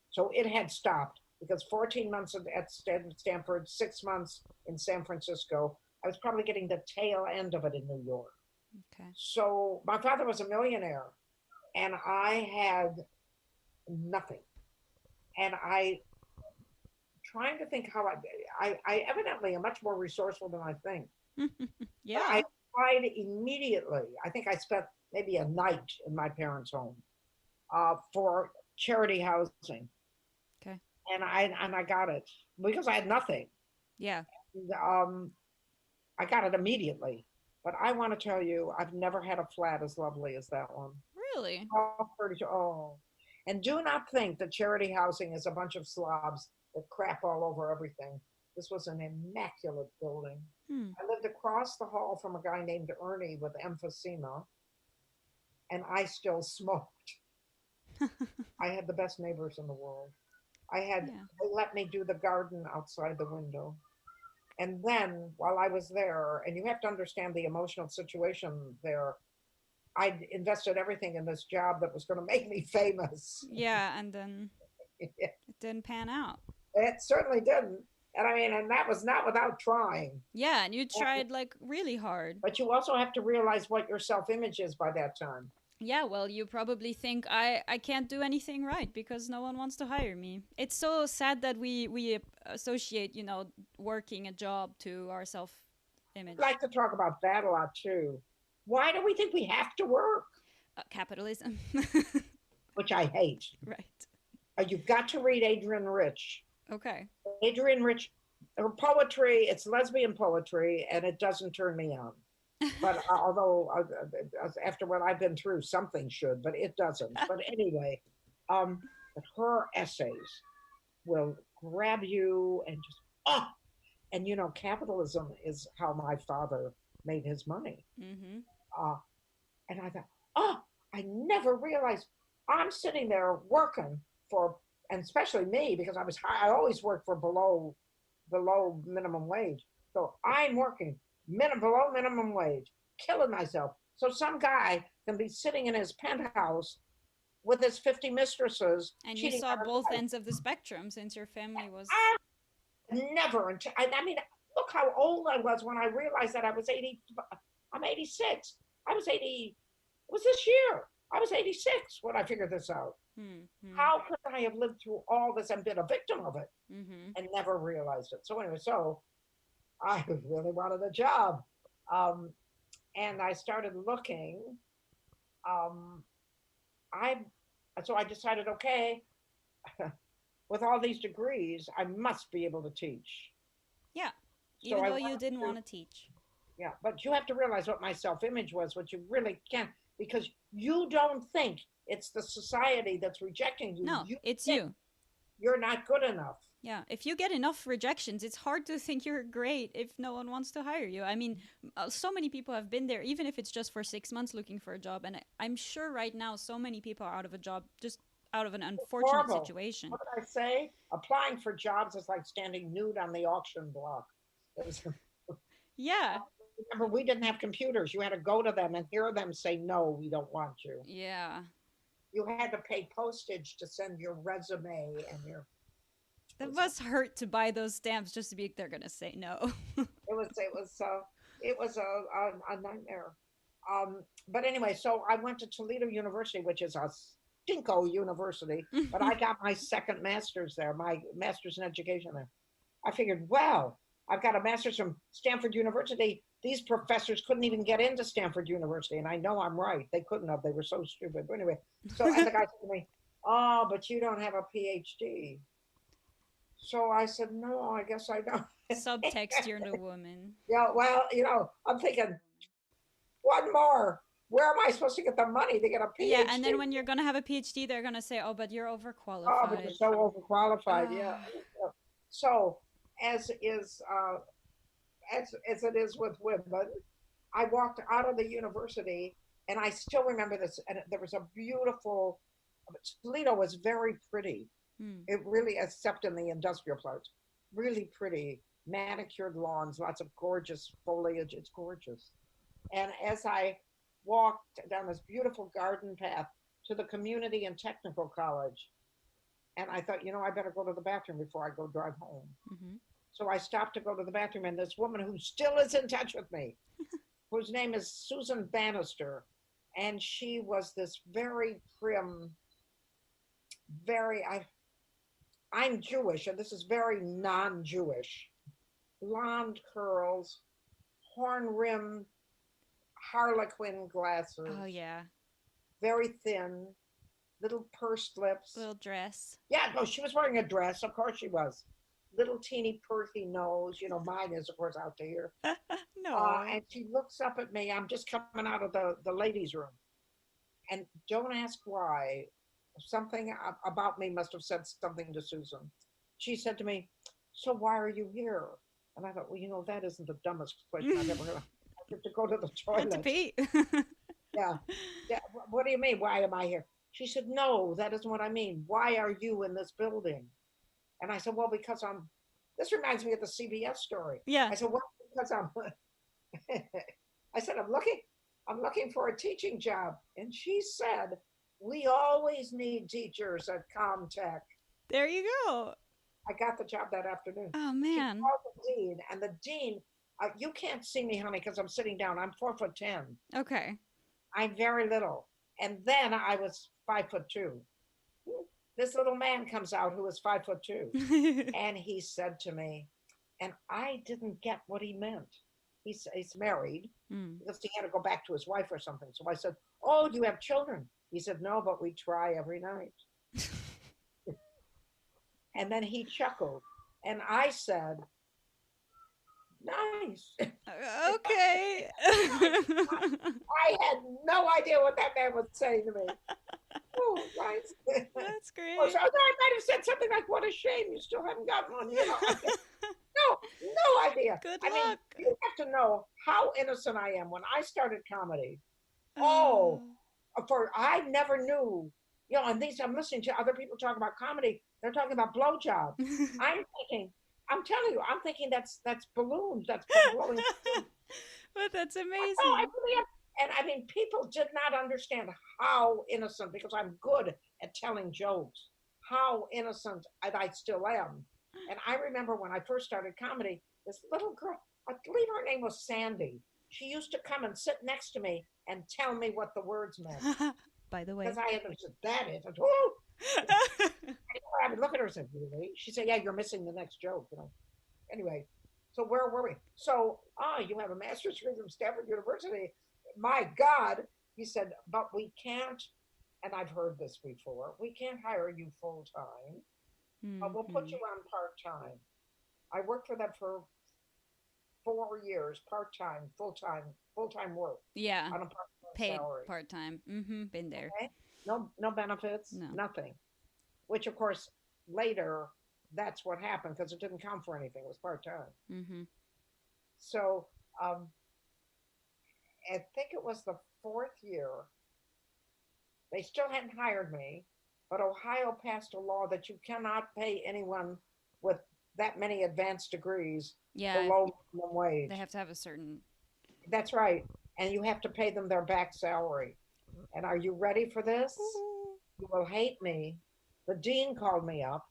So it had stopped because 14 months at Stanford, 6 months in San Francisco, I was probably getting the tail end of it in New York. Okay. So my father was a millionaire and I had nothing. And I trying to think how I evidently am much more resourceful than I think. But I Yeah. applied immediately. I think I spent maybe a night in my parents' home for charity housing. Okay. And I got it because I had nothing. Yeah. Um, I got it immediately. But I want to tell you, I've never had a flat as lovely as that one. Really? Oh. And do not think that charity housing is a bunch of slobs that crap all over everything. This was an immaculate building. Hmm. I lived across the hall from a guy named Ernie with emphysema, and I still smoked. I had the best neighbors in the world. Yeah. They let me do the garden outside the window. And then while I was there, and you have to understand the emotional situation there, I invested everything in this job that was going to make me famous. Yeah, and then it didn't pan out. It certainly didn't. And I mean, and that was not without trying. Yeah, and you tried like really hard. But you also have to realize what your self-image is by that time. Yeah, well, you probably think I can't do anything right because no one wants to hire me. It's so sad that we associate, working a job to our self-image. I'd like to talk about that a lot too. Why do we think we have to work? Capitalism. Which I hate. Right. You've got to read Adrienne Rich. Okay. Adrienne Rich, her poetry, it's lesbian poetry, and it doesn't turn me on. But although after what I've been through, something should, but it doesn't. But anyway, her essays will grab you and just, and capitalism is how my father made his money. Mm-hmm. And I thought, I never realized I'm sitting there working for, and especially me, because I always worked for below minimum wage. So I'm working below minimum wage, killing myself. So some guy can be sitting in his penthouse with his 50 mistresses. And you saw both ends of the spectrum since your family was... Never. I mean, look how old I was when I realized that I was 80. I'm 86. I was 80. It was this year. I was 86 when I figured this out. Mm-hmm. How could I have lived through all this and been a victim of it Mm-hmm. and never realized it? So anyway, I really wanted a job. And I started looking. So I decided, okay, with all these degrees, I must be able to teach. Yeah, So even though you didn't want to teach. Yeah, but you have to realize what my self-image was, what you really can't, because you don't think it's the society that's rejecting you. No, You it's think you. you're not good enough. Yeah, if you get enough rejections, it's hard to think you're great if no one wants to hire you. I mean, so many people have been there, even if it's just for 6 months looking for a job. And I'm sure right now so many people are out of a job just out of an unfortunate Horrible. situation. What did I say? Applying for jobs is like standing nude on the auction block. Yeah. Remember, we didn't have computers. You had to go to them and hear them say, no, we don't want you. Yeah. You had to pay postage to send your resume and your... That must hurt to buy those stamps just to be, they're going to say no. It was a nightmare. But anyway, so I went to Toledo University, which is a stinko university, but I got my second master's there, my master's in education there. I figured, well, I've got a master's from Stanford University. These professors couldn't even get into Stanford University. And I know I'm right. They couldn't have. They were so stupid. But anyway, so and the guy said to me, oh, but you don't have a PhD. So I said, no, I guess I don't. Subtext, you're no woman. Yeah, well, I'm thinking, one more. Where am I supposed to get the money to get a PhD? Yeah, and then when you're going to have a PhD, they're going to say, oh, but you're overqualified. Oh, but you're so overqualified, yeah. So, as it is with women, I walked out of the university, and I still remember this, and there was a beautiful, Toledo was very pretty. It really, except in the industrial parts, really pretty, manicured lawns, lots of gorgeous foliage. It's gorgeous. And as I walked down this beautiful garden path to the community and technical college, and I thought, I better go to the bathroom before I go drive home. Mm-hmm. So I stopped to go to the bathroom, and this woman who still is in touch with me, whose name is Susan Bannister, and she was this very prim, I'm Jewish, and this is very non-Jewish. Blonde curls, horn-rimmed harlequin glasses. Oh, yeah. Very thin, little pursed lips. Little dress. Yeah, no, she was wearing a dress. Of course she was. Little teeny pearthy nose. Mine is, of course, out to here. No. And she looks up at me. I'm just coming out of the ladies' room. And don't ask why. Something about me must have said something to Susan. She said to me, so why are you here? And I thought, well, that isn't the dumbest question I've ever heard. I have to go to the toilet. To pee. Yeah. What do you mean? Why am I here? She said, no, that isn't what I mean. Why are you in this building? And I said, well, because this reminds me of the CBS story. Yeah. I said, well, because I said, I'm looking for a teaching job. And she said, we always need teachers at Comtech. There you go. I got the job that afternoon. Oh, man. She called the dean, and the dean, you can't see me, honey, because I'm sitting down. I'm 4'10". Okay. I'm very little. And then I was 5'2". This little man comes out who was 5'2", and he said to me, and I didn't get what he meant. He's married because he had to go back to his wife or something. So I said, oh, do you have children? He said, no, but we try every night. And then he chuckled. And I said, nice. Okay. I had no idea what that man was saying to me. Oh, nice. That's great. Oh, so I might have said something like, what a shame you still haven't gotten one. No idea. Good luck. Mean, you have to know how innocent I am. When I started comedy, I never knew, and I'm listening to other people talk about comedy. They're talking about blowjobs. I'm telling you, I'm thinking that's balloons. That's blowing. But that's amazing. Oh, I really am. And I mean, people did not understand how innocent, because I'm good at telling jokes, how innocent I still am. And I remember when I first started comedy, this little girl, I believe her name was Sandy. She used to come and sit next to me and tell me what the words meant. By the way. Because I had said, that is. I would look at her and say, really? She said, yeah, you're missing the next joke. Anyway, so where were we? So, you have a master's degree from Stanford University. My God. He said, but we can't, and I've heard this before, we can't hire you full time. We'll put you on part-time. I worked for them for 4 years, part-time, full-time work. Yeah. On a part-time paid salary. Part-time. Been there. Okay? No benefits, nothing. Which, of course, later, that's what happened because it didn't count for anything. It was part-time. Mm-hmm. So I think it was the 4th year. They still hadn't hired me, but Ohio passed a law that you cannot pay anyone with that many advanced degrees below minimum wage. They have to have a certain... That's right. And you have to pay them their back salary. And are you ready for this? You will hate me. The dean called me up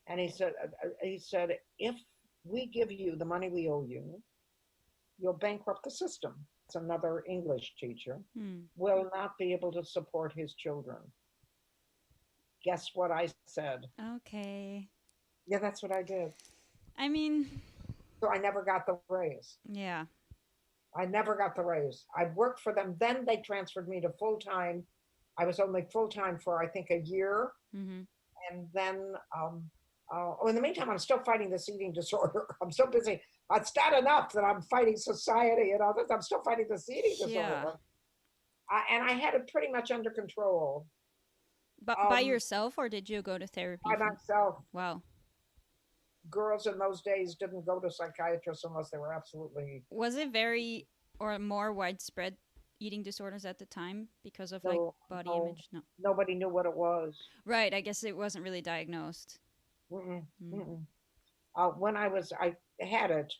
and he said, if we give you the money we owe you, you'll bankrupt the system. It's another English teacher, will not be able to support his children. Guess what I said? Okay. Yeah, that's what I did. I mean... So I never got the raise. Yeah. I never got the raise. I worked for them. Then they transferred me to full-time. I was only full-time for, I think, a year. Mm-hmm. And then, in the meantime, I'm still fighting this eating disorder. I'm so busy. It's not enough that I'm fighting society and all this. I'm still fighting this eating disorder. Yeah. And I had it pretty much under control. But by yourself, or did you go to therapy? By myself. Wow. Girls in those days didn't go to psychiatrists unless they were absolutely... Was it very or more widespread eating disorders at the time because of like body image? No. Nobody knew what it was. Right. I guess it wasn't really diagnosed. Mm-mm. Mm-mm. When I had it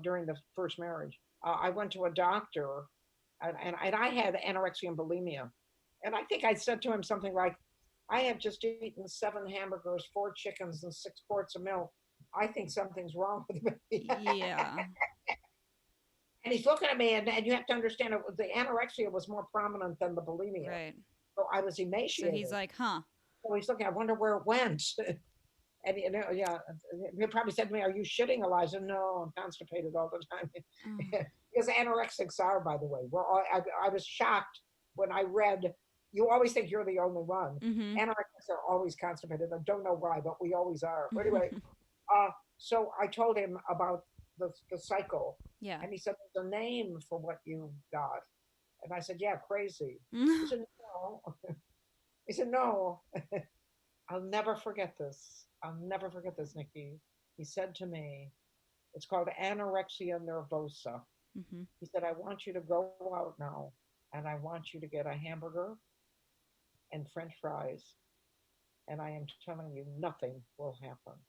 during the first marriage. I went to a doctor and I had anorexia and bulimia. And I think I said to him something like, I have just eaten 7 hamburgers, 4 chickens, and 6 quarts of milk. I think something's wrong with me. Yeah. And he's looking at me, and you have to understand, the anorexia was more prominent than the bulimia. Right. So I was emaciated. So he's like, huh. So he's looking, I wonder where it went. And, he probably said to me, are you shitting, Eliza? No, I'm constipated all the time. Because anorexics are, by the way. I was shocked when I read, you always think you're the only one. Mm-hmm. Anorexics are always constipated. I don't know why, but we always are. But anyway, so I told him about the cycle. Yeah. And he said, there's a name for what you got. And I said, yeah, crazy. He said, no. He said, no. I'll never forget this. I'll never forget this, Nikki. He said to me, it's called anorexia nervosa. Mm-hmm. He said, I want you to go out now and I want you to get a hamburger and French fries. And I am telling you, nothing will happen.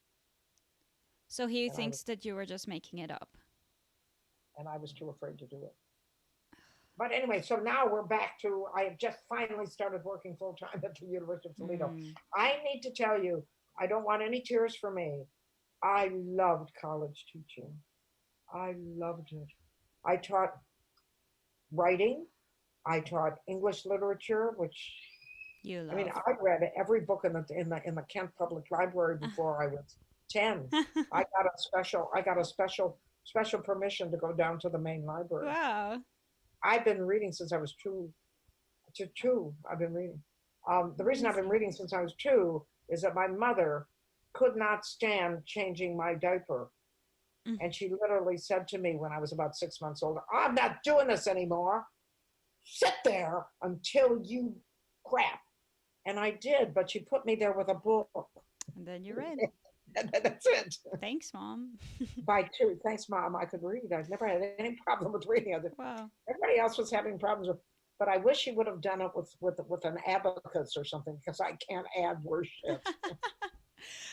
So he thinks that you were just making it up. And I was too afraid to do it. But anyway, so now we're back to, I have just finally started working full time at the University of Toledo. I need to tell you, I don't want any tears for me. I loved college teaching. I loved it. I taught writing. I taught English literature, which you love. I mean, I read every book in the Kent Public Library before I was 10. I got a special permission to go down to the main library. Wow. I've been reading since I was 2. I've been reading. The reason I've been reading since I was 2 is that my mother could not stand changing my diaper. And she literally said to me when I was about 6 months old, I'm not doing this anymore. Sit there until you crap. And I did, but she put me there with a book. And then you read. That's it. Thanks, Mom. By 2. Thanks, Mom. I could read. I've never had any problem with reading. Wow. Everybody else was having problems with, but I wish she would have done it with an abacus or something because I can't add worship.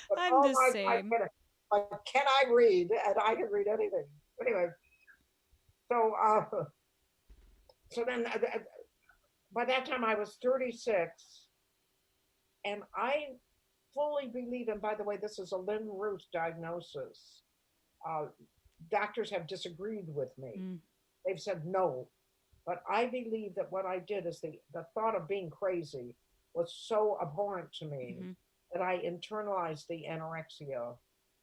But, I'm the same. But can I read? And I can read anything. Anyway, so then by that time I was 36, and I fully believe, and by the way, this is a Lynn Ruth diagnosis. Doctors have disagreed with me. They've said no. But I believe that what I did is the thought of being crazy was so abhorrent to me that I internalized the anorexia,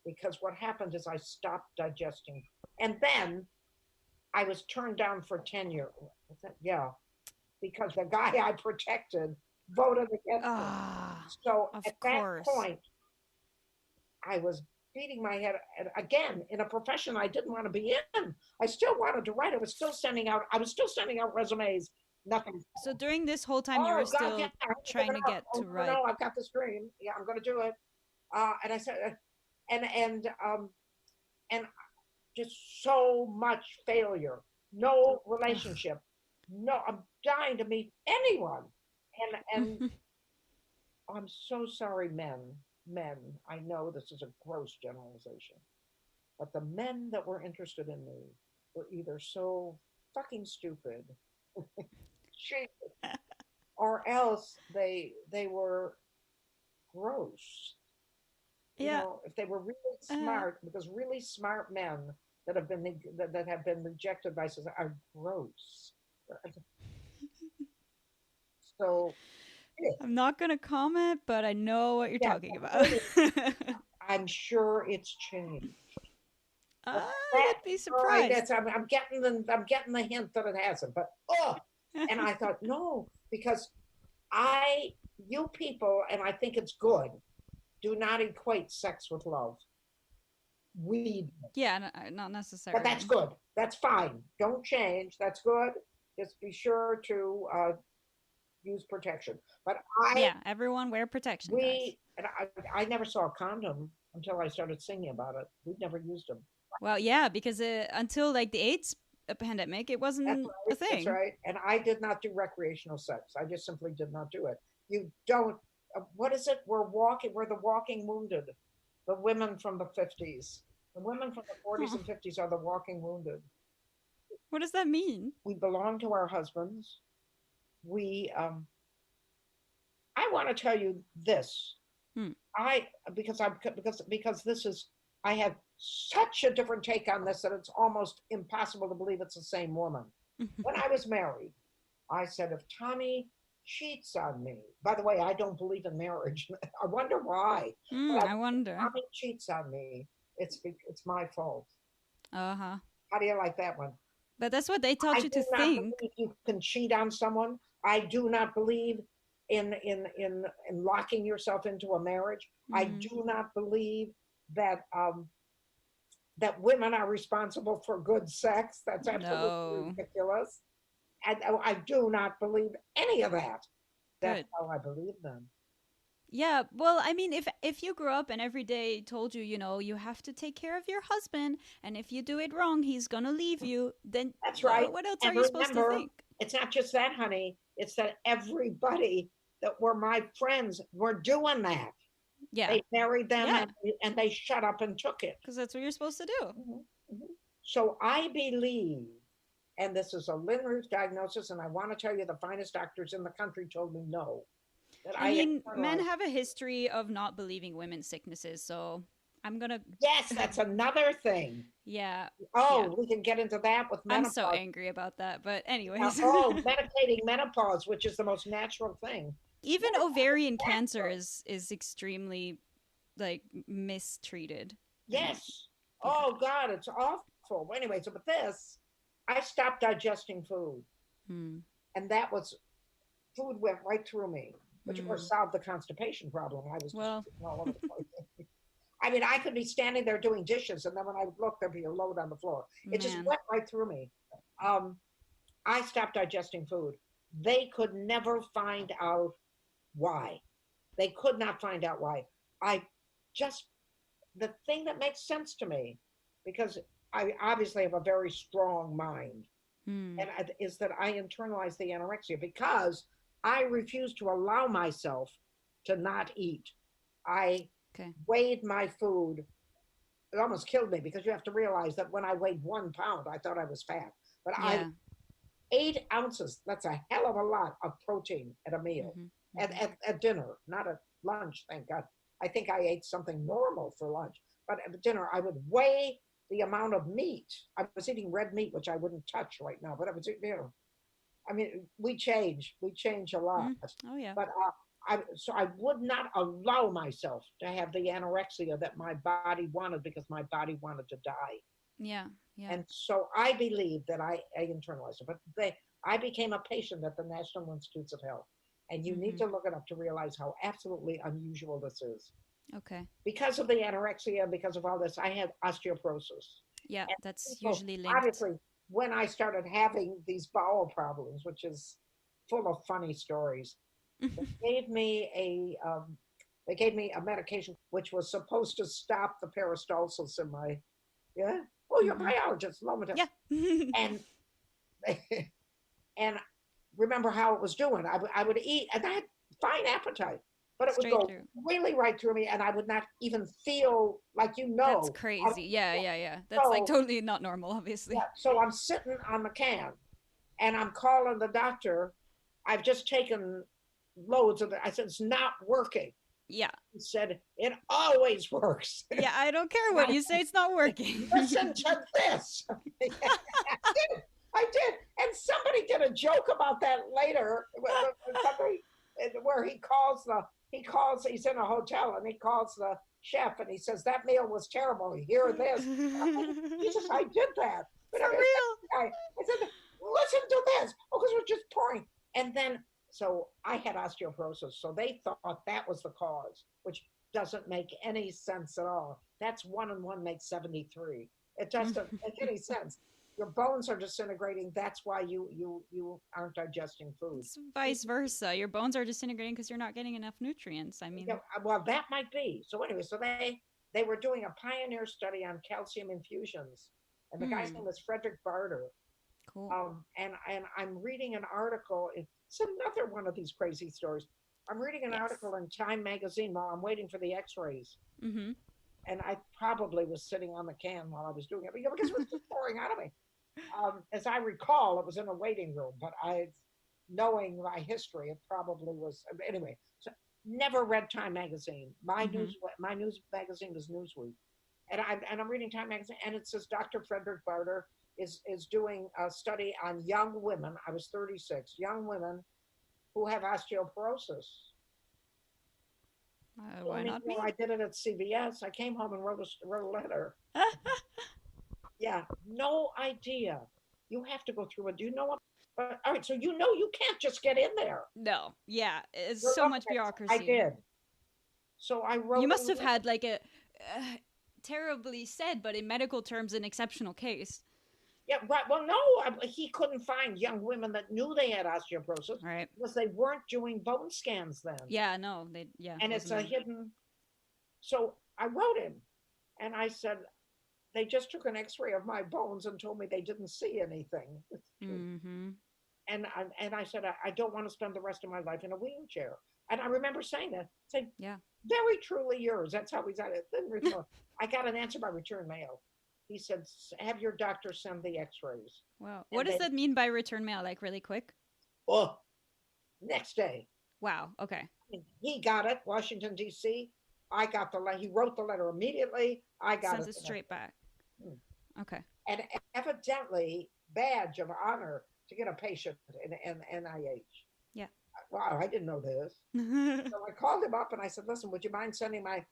because what happened is I stopped digesting. And then I was turned down for tenure. Yeah, because the guy I protected voted against me. So at that point, I was beating my head again in a profession I didn't want to be in. I still wanted to write. I was still sending out resumes. Nothing. So during this whole time, you were still trying to get to write. No, I've got this dream. Yeah, I'm going to do it. And I said, and just so much failure, no relationship, no. I'm dying to meet anyone, and I'm so sorry, men. I know this is a gross generalization, but the men that were interested in me were either so fucking stupid, or else they were gross. You Yeah. know, if they were really smart, because really smart men that have been that have been rejected by society are gross. So I'm not going to comment, but I know what you're yeah, talking about. I'm sure it's changed. You'd be All right, surprised. I'm getting the hint that it hasn't. But and I thought no, because you people, and I think it's good, do not equate sex with love. We Yeah, not necessarily. But that's good. That's fine. Don't change. That's good. Just be sure to use protection. But yeah, everyone wear protection. And I never saw a condom until I started singing about it. We'd never used them. Well, yeah, because until like the AIDS pandemic, it wasn't a thing. That's right. And I did not do recreational sex. I just simply did not do it. You don't. What is it? We're the walking wounded. The women from the 50s. The women from the 40s and 50s are the walking wounded. What does that mean? We belong to our husbands. I want to tell you this. Because this is, I have such a different take on this that it's almost impossible to believe it's the same woman. When I was married, I said, if Tommy cheats on me, by the way, I don't believe in marriage. I wonder why. I wonder. If Tommy cheats on me, it's my fault. Uh-huh. How do you like that one? But that's what they taught you to think. You can cheat on someone. I do not believe in locking yourself into a marriage. I do not believe that that women are responsible for good sex. That's absolutely ridiculous. And I do not believe any of that. That's how I believe them. Yeah, well, I mean, if you grew up and every day told you, you have to take care of your husband, and if you do it wrong, he's gonna leave you, then that's right. What else are you supposed to think? It's not just that, honey. It's that everybody that were my friends were doing that. Yeah, they married them and they shut up and took it because that's what you're supposed to do. So I believe, and this is a Lynn Ruth diagnosis, and I want to tell you, the finest doctors in the country told me no. I mean, men have a history of not believing women's sicknesses, so I'm gonna. Yes, that's another thing. Yeah. We can get into that with menopause. I'm so angry about that, but anyways. Medicating menopause, which is the most natural thing. Even ovarian cancer is extremely, like, mistreated. Yes. Oh God, it's awful. Anyway, so with this, I stopped digesting food, and that was, food went right through me. Which of course solved the constipation problem. I was all over the place. I mean, I could be standing there doing dishes, and then when I would look, there'd be a load on the floor. It just went right through me. I stopped digesting food. They could never find out why. They could not find out why. The thing that makes sense to me, because I obviously have a very strong mind, and is that I internalize the anorexia because I refuse to allow myself to not eat. I weighed my food. It almost killed me, because you have to realize that when I weighed 1 pound, I thought I was fat. But I 8 ounces, that's a hell of a lot of protein at a meal, at dinner, not at lunch, thank God. I think I ate something normal for lunch. But at dinner, I would weigh the amount of meat. I was eating red meat, which I wouldn't touch right now, but I was eating, I mean, we change a lot. Oh yeah. But I would not allow myself to have the anorexia that my body wanted, because my body wanted to die. Yeah. And so I believe that I internalized it. But I became a patient at the National Institutes of Health, and you need to look it up to realize how absolutely unusual this is. Okay. Because of the anorexia, because of all this, I had osteoporosis. Yeah, and that's usually linked. Obviously, when I started having these bowel problems, which is full of funny stories, they gave me They gave me a medication which was supposed to stop the peristalsis in my, yeah. Oh, you're a biologist, love it. Yeah. And and remember how it was doing. I would eat, and I had fine appetite, but it would Straight go through. really right through me, and I would not even feel like, That's crazy. Yeah. That's like totally not normal, obviously. Yeah, so I'm sitting on the can, and I'm calling the doctor. I've just taken loads of it. I said, it's not working. Yeah. He said, it always works. Yeah, I don't care what you say, it's not working. Listen to this. I did. And somebody did a joke about that later. Where he's in a hotel and he calls the chef and he says, that meal was terrible. Hear this. Jesus, I did that. But For real? I said, listen to this. Oh, because we're just pouring. And then, so I had osteoporosis. So they thought that was the cause, which doesn't make any sense at all. That's 1 and 1 makes 73. It doesn't make any sense. Your bones are disintegrating. That's why you aren't digesting food. It's vice versa. Your bones are disintegrating because you're not getting enough nutrients. I mean, yeah, well, that might be. So anyway, so they were doing a pioneer study on calcium infusions, and the guy's name was Frederick Barter. Cool. And I'm reading an article. It's another one of these crazy stories. I'm reading an article in Time magazine while I'm waiting for the X-rays. Mm-hmm. And I probably was sitting on the can while I was doing it because it was just pouring out of me. As I recall, it was in a waiting room, but knowing my history, it probably was. Anyway, so never read Time magazine. My news magazine was Newsweek, and I'm reading Time magazine, and it says Dr. Frederick Barter is doing a study on young women. I was 36, young women who have osteoporosis. Why not me? I did it at CBS. I came home and wrote a letter. Yeah, no idea. You have to go through it. Do you know what? All right, so you can't just get in there. No, yeah, it's so much bureaucracy. I did. So I wrote. You must have had like a terribly said, but in medical terms, an exceptional case. Yeah, right. Well, no, he couldn't find young women that knew they had osteoporosis, right? Because they weren't doing bone scans then. Yeah, no, And it's a hidden. So I wrote him, and I said, they just took an X-ray of my bones and told me they didn't see anything. Mm-hmm. And I said, I don't want to spend the rest of my life in a wheelchair. And I remember saying that, yeah, very truly yours. That's how we said it. I got an answer by return mail. He said, have your doctor send the X-rays. Wow. What does that mean by return mail? Like really quick? Oh, next day. Wow. Okay. He got it, Washington, D.C. I got the letter. He wrote the letter immediately. I got Sends it straight back. Okay. And evidently, badge of honor to get a patient in NIH. Yeah. Wow, I didn't know this. So I called him up and I said, listen, would you mind sending my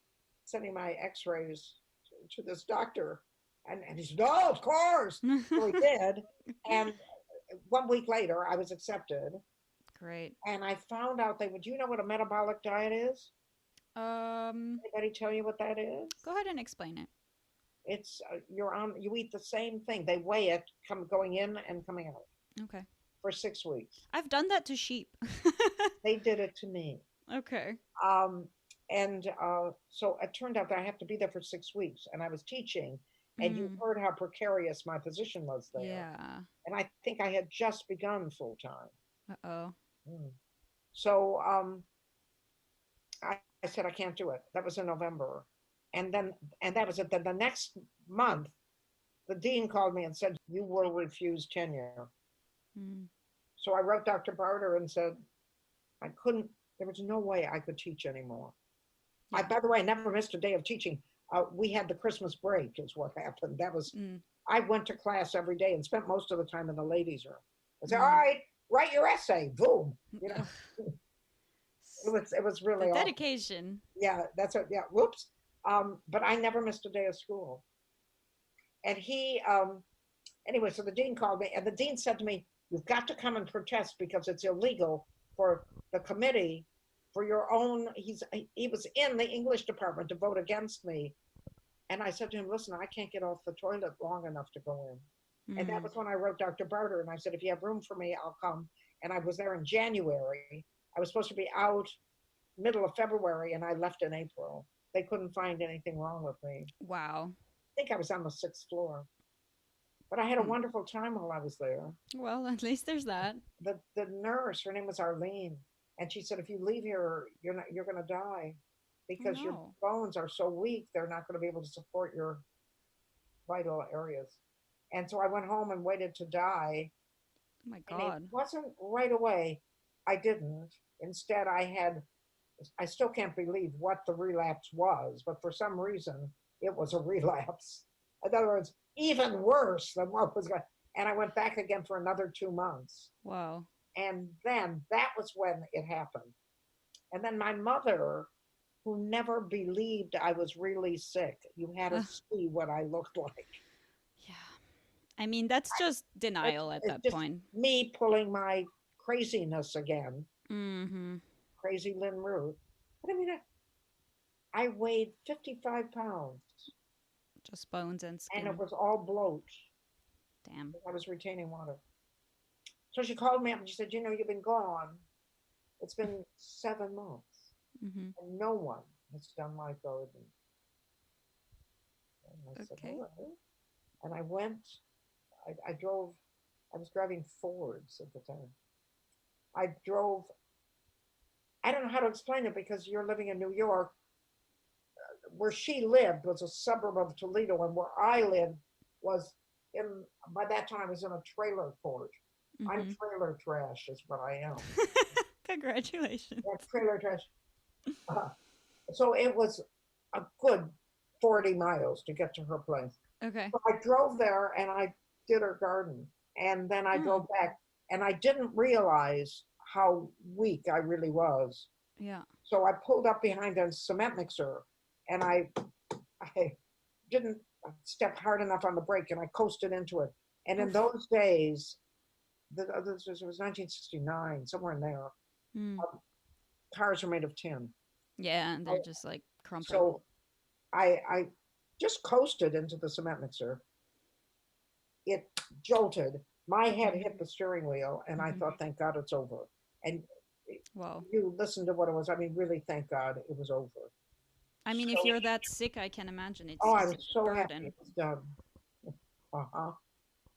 X-rays to this doctor? And he said, no, of course. So he did. And 1 week later, I was accepted. Great. And I found out do you know what a metabolic diet is? Anybody tell you what that is? Go ahead and explain it. It's you eat the same thing. They weigh it going in and coming out. Okay. For 6 weeks. I've done that to sheep. They did it to me. Okay. So it turned out that I have to be there for 6 weeks, and I was teaching, and you heard how precarious my position was there. Yeah. And I think I had just begun full time. Uh-oh. So I said I can't do it. That was in November. And that was it. Then the next month, the dean called me and said, you will refuse tenure. So I wrote Dr. Barter and said, there was no way I could teach anymore. Yeah. By the way, I never missed a day of teaching. We had the Christmas break is what happened. That was, I went to class every day and spent most of the time in the ladies' room. I said, all right, write your essay, boom. You know, it was really the dedication. Awful. Yeah, that's it. Yeah, whoops. But I never missed a day of school. And he, anyway, so the dean called me, and the dean said to me, you've got to come and protest because it's illegal for the committee for your own. He was in the English department to vote against me. And I said to him, listen, I can't get off the toilet long enough to go in. And that was when I wrote Dr. Barter, and I said, if you have room for me, I'll come. And I was there in January. I was supposed to be out middle of February and I left in April. They couldn't find anything wrong with me. Wow. I think I was on the 6th floor. But I had a wonderful time while I was there. Well, at least there's that. The nurse, her name was Arlene, and she said, if you leave here, you're going to die because your bones are so weak, they're not going to be able to support your vital areas. And so I went home and waited to die. Oh my God. And it wasn't right away. I didn't. Instead, I still can't believe what the relapse was, but for some reason, it was a relapse. In other words, even worse than what was going. And I went back again for another 2 months. Wow. And then that was when it happened. And then my mother, who never believed I was really sick, you had to see what I looked like. Yeah. I mean, that's just denial at that point. Me pulling my craziness again. Mm-hmm. Crazy Lynn Ruth. But I mean, I weighed 55 pounds. Just bones and skin. And it was all bloat. Damn. I was retaining water. So she called me up and she said, you've been gone. It's been 7 months. Mm-hmm. And no one has done my garden. And I said, all right. And I went, I drove, I was driving Fords at the time. I drove, I don't know how to explain it because you're living in New York. Where she lived was a suburb of Toledo, and where I lived was by that time I was in a trailer court. Mm-hmm. I'm trailer trash is what I am. Congratulations. That's trailer trash. So it was a good 40 miles to get to her place. Okay. So I drove there and I did her garden, and then I drove back, and I didn't realize how weak I really was. Yeah. So I pulled up behind a cement mixer, and I didn't step hard enough on the brake, and I coasted into it. And in those days, this was 1969, somewhere in there, cars are made of tin. Yeah, and they're just like crumpled. So I just coasted into the cement mixer. It jolted. My head hit the steering wheel, and I thought, thank God it's over. And you listen to what it was. I mean, really, thank God it was over. I mean, if you're that sick, I can imagine it's I was so happy it was done.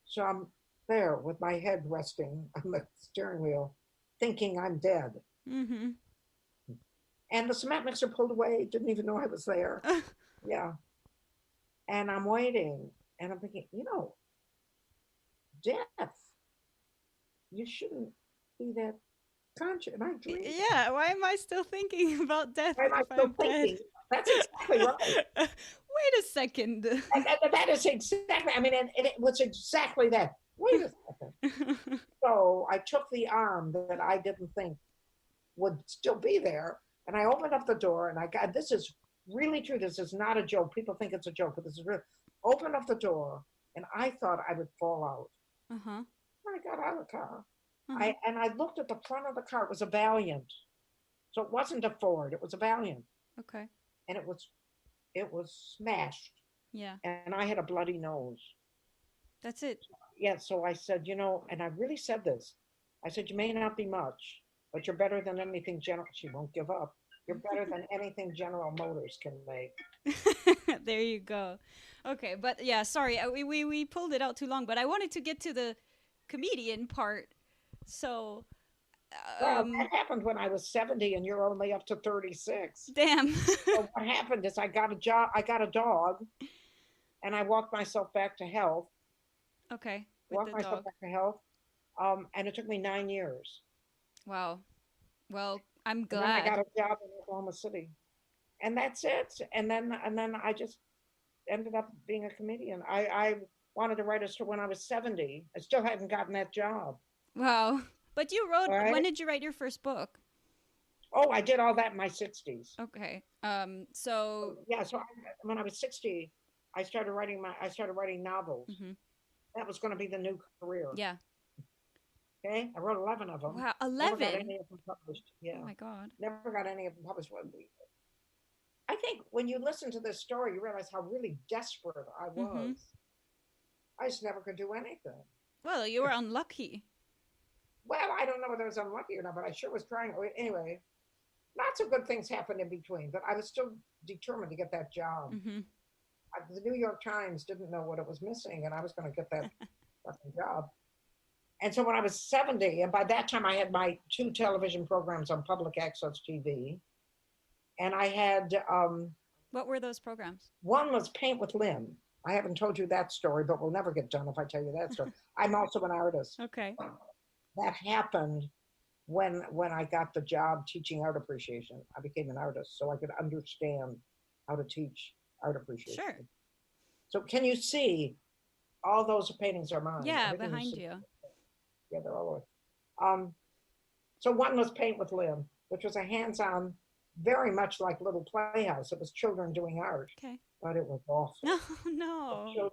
So I'm there with my head resting on the steering wheel, thinking I'm dead. Mm-hmm. And the cement mixer pulled away, didn't even know I was there. Yeah. And I'm waiting, and I'm thinking, death. You shouldn't be that conscious. And I dream. Yeah, why am I still thinking about death? Why am I still thinking? That's exactly right. Wait a second. That is exactly, I mean, and it was exactly that. Wait a second. So I took the arm that I didn't think would still be there, and I opened up the door, and this is really true. This is not a joke. People think it's a joke, but this is real. Opened up the door, and I thought I would fall out. Uh-huh. I got out of the car. And I looked at the front of the car. It was a Valiant. So it wasn't a Ford. It was a Valiant. Okay. And it was smashed. Yeah. And I had a bloody nose. That's it. Yeah. So I said, and I really said this. I said, you may not be much, but you're better than anything General. She won't give up. You're better than anything General Motors can make. There you go. Okay, but yeah, sorry, we pulled it out too long, but I wanted to get to the comedian part. So, well, that happened when I was 70, and you're only up to 36. Damn. So what happened is I got a job. I got a dog, and I walked myself back to health. Okay. Walked myself back to health, and it took me 9 years. Wow. Well, I'm glad. And then I got a job in Oklahoma City, and that's it. And then I just ended up being a comedian. I wanted to write a story when I was 70. I still hadn't gotten that job. Wow. But you wrote, right? When did you write your first book? Oh, I did all that in my 60s. Okay. So when I was 60, I started writing novels. Mm-hmm. That was going to be the new career. Yeah. Okay. I wrote 11 of them. Wow, 11? Never got any of them published. Yeah. Oh my God. Never got any of them published. I think when you listen to this story, you realize how really desperate I was. Mm-hmm. I just never could do anything. Well, you were unlucky. Well, I don't know whether I was unlucky or not, but I sure was trying. Anyway, lots of good things happened in between, but I was still determined to get that job. Mm-hmm. The New York Times didn't know what it was missing, and I was going to get that fucking job. And so when I was 70, and by that time I had my 2 television programs on public access TV, and I had What were those programs? one was Paint with Lynn. I haven't told you that story, but we'll never get done if I tell you that story. I'm also an artist. Okay. That happened when I got the job teaching art appreciation. I became an artist, so I could understand how to teach art appreciation. Sure. So can you see all those paintings are mine? Yeah, Everything behind you. Yeah, they're all over. So one was Paint with Lynn, which was a hands-on, very much like Little Playhouse. It was children doing art. Okay. But it was awful. No, no.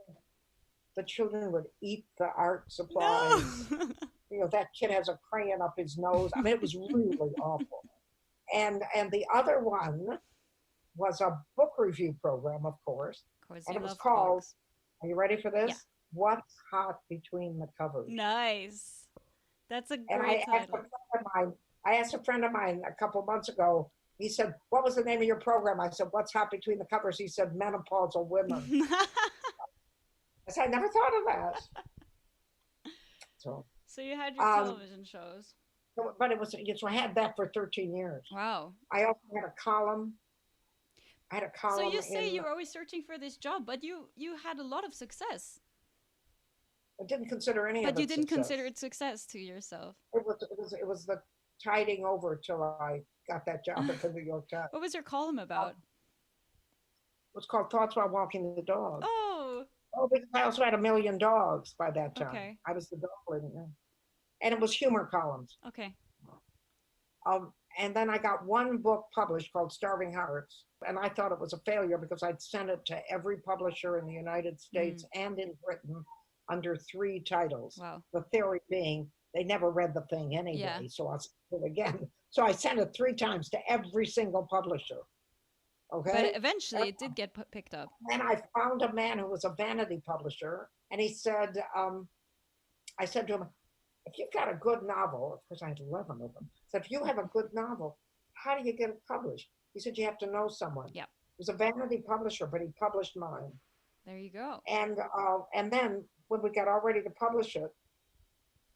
The children would eat the art supplies. No. You know, that kid has a crayon up his nose. I mean, it was really awful. And the other one was a book review program, of course. Of course, And you it was love called, books. are you ready for this? Yeah. What's Hot Between the Covers? Nice. That's a And great title. I asked a friend of mine a couple months ago, he said, what was the name of your program? I said, What's Hot Between the Covers? He said, Menopausal Women. I said, I never thought of that. So you had your television shows. But it was, so I had that for 13 years. Wow. I also had a column. So you say you were always searching for this job, but you had a lot of success. I didn't consider any of it. But you didn't consider it success to yourself. It was the tiding over till I got that job at the New York Times. What was your column about? It was called Thoughts While Walking the Dog. Oh, because I also had 1 million dogs by that time. Okay. I was the dog lady. Yeah. And it was humor columns. Okay. And then I got one book published called Starving Hearts. And I thought it was a failure because I'd sent it to every publisher in the United States and in Britain under 3 titles. Wow. The theory being they never read the thing anyway, Yeah. so I'll send it again. So I sent it 3 times to every single publisher. Okay. But eventually it did get picked up. And I found a man who was a vanity publisher, and he said, I said to him, if you've got a good novel, of course I had 11 of them. So if you have a good novel, how do you get it published? He said, you have to know someone. Yeah. He was a vanity publisher, but he published mine. There you go. And then when we got all ready to publish it,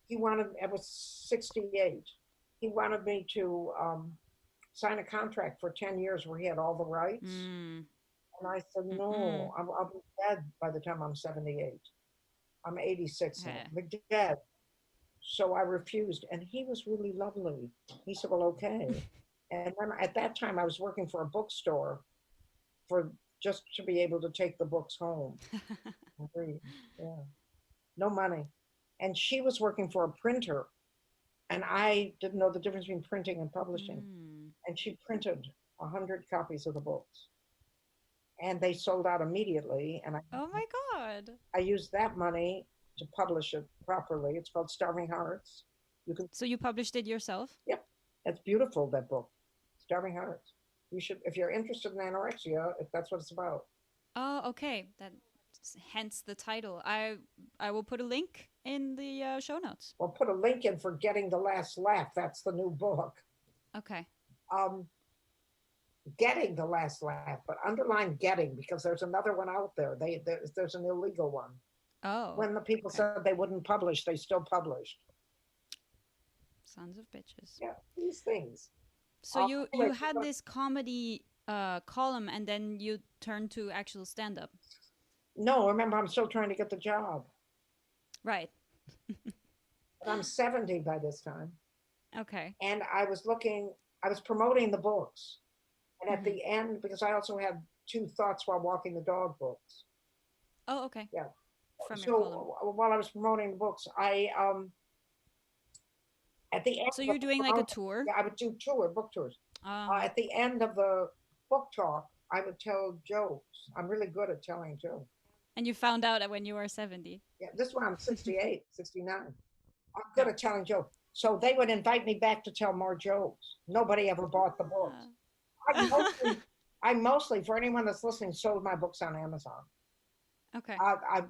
he wanted, it was 68. He wanted me to sign a contract for 10 years where he had all the rights. And I said, no, I'll be dead by the time I'm 78. I'm 86 now. I'm dead. So I refused. And he was really lovely. He said, well, okay. And then at that time, I was working for a bookstore for just to be able to take the books home. Yeah. No money. And she was working for a printer. And I didn't know the difference between printing and publishing. And she printed 100 copies of the books. And they sold out immediately. And Oh my God. I used that money to publish it properly. It's called Starving Hearts. So you published it yourself? Yep. It's beautiful, that book. Starving Hearts. You should, if you're interested in anorexia, if that's what it's about. Oh, okay. Hence the title. I will put a link in the show notes. Well, put a link in for Getting the Last Laugh. That's the new book. Okay. Getting the Last Laugh, but underline getting, because there's another one out there. There's an illegal one. Oh. When the people said they wouldn't publish, they still published. Sons of bitches. Yeah, these things. So you had this comedy column, and then you turned to actual stand-up. No, remember, I'm still trying to get the job. Right. But I'm 70 by this time. Okay. And I was promoting the books. And at the end, because I also had 2 Thoughts While Walking the Dog books. Oh, okay. Yeah. From your column. While I was promoting the books, at the end. So you're doing like a tour? Yeah, I would do book tours. At the end of the book talk, I would tell jokes. I'm really good at telling jokes. And you found out that when you were 70? Yeah, this one I'm 68, 69. I'm good at telling jokes. So they would invite me back to tell more jokes. Nobody ever bought the books. I mostly, for anyone that's listening, sold my books on Amazon. Okay. A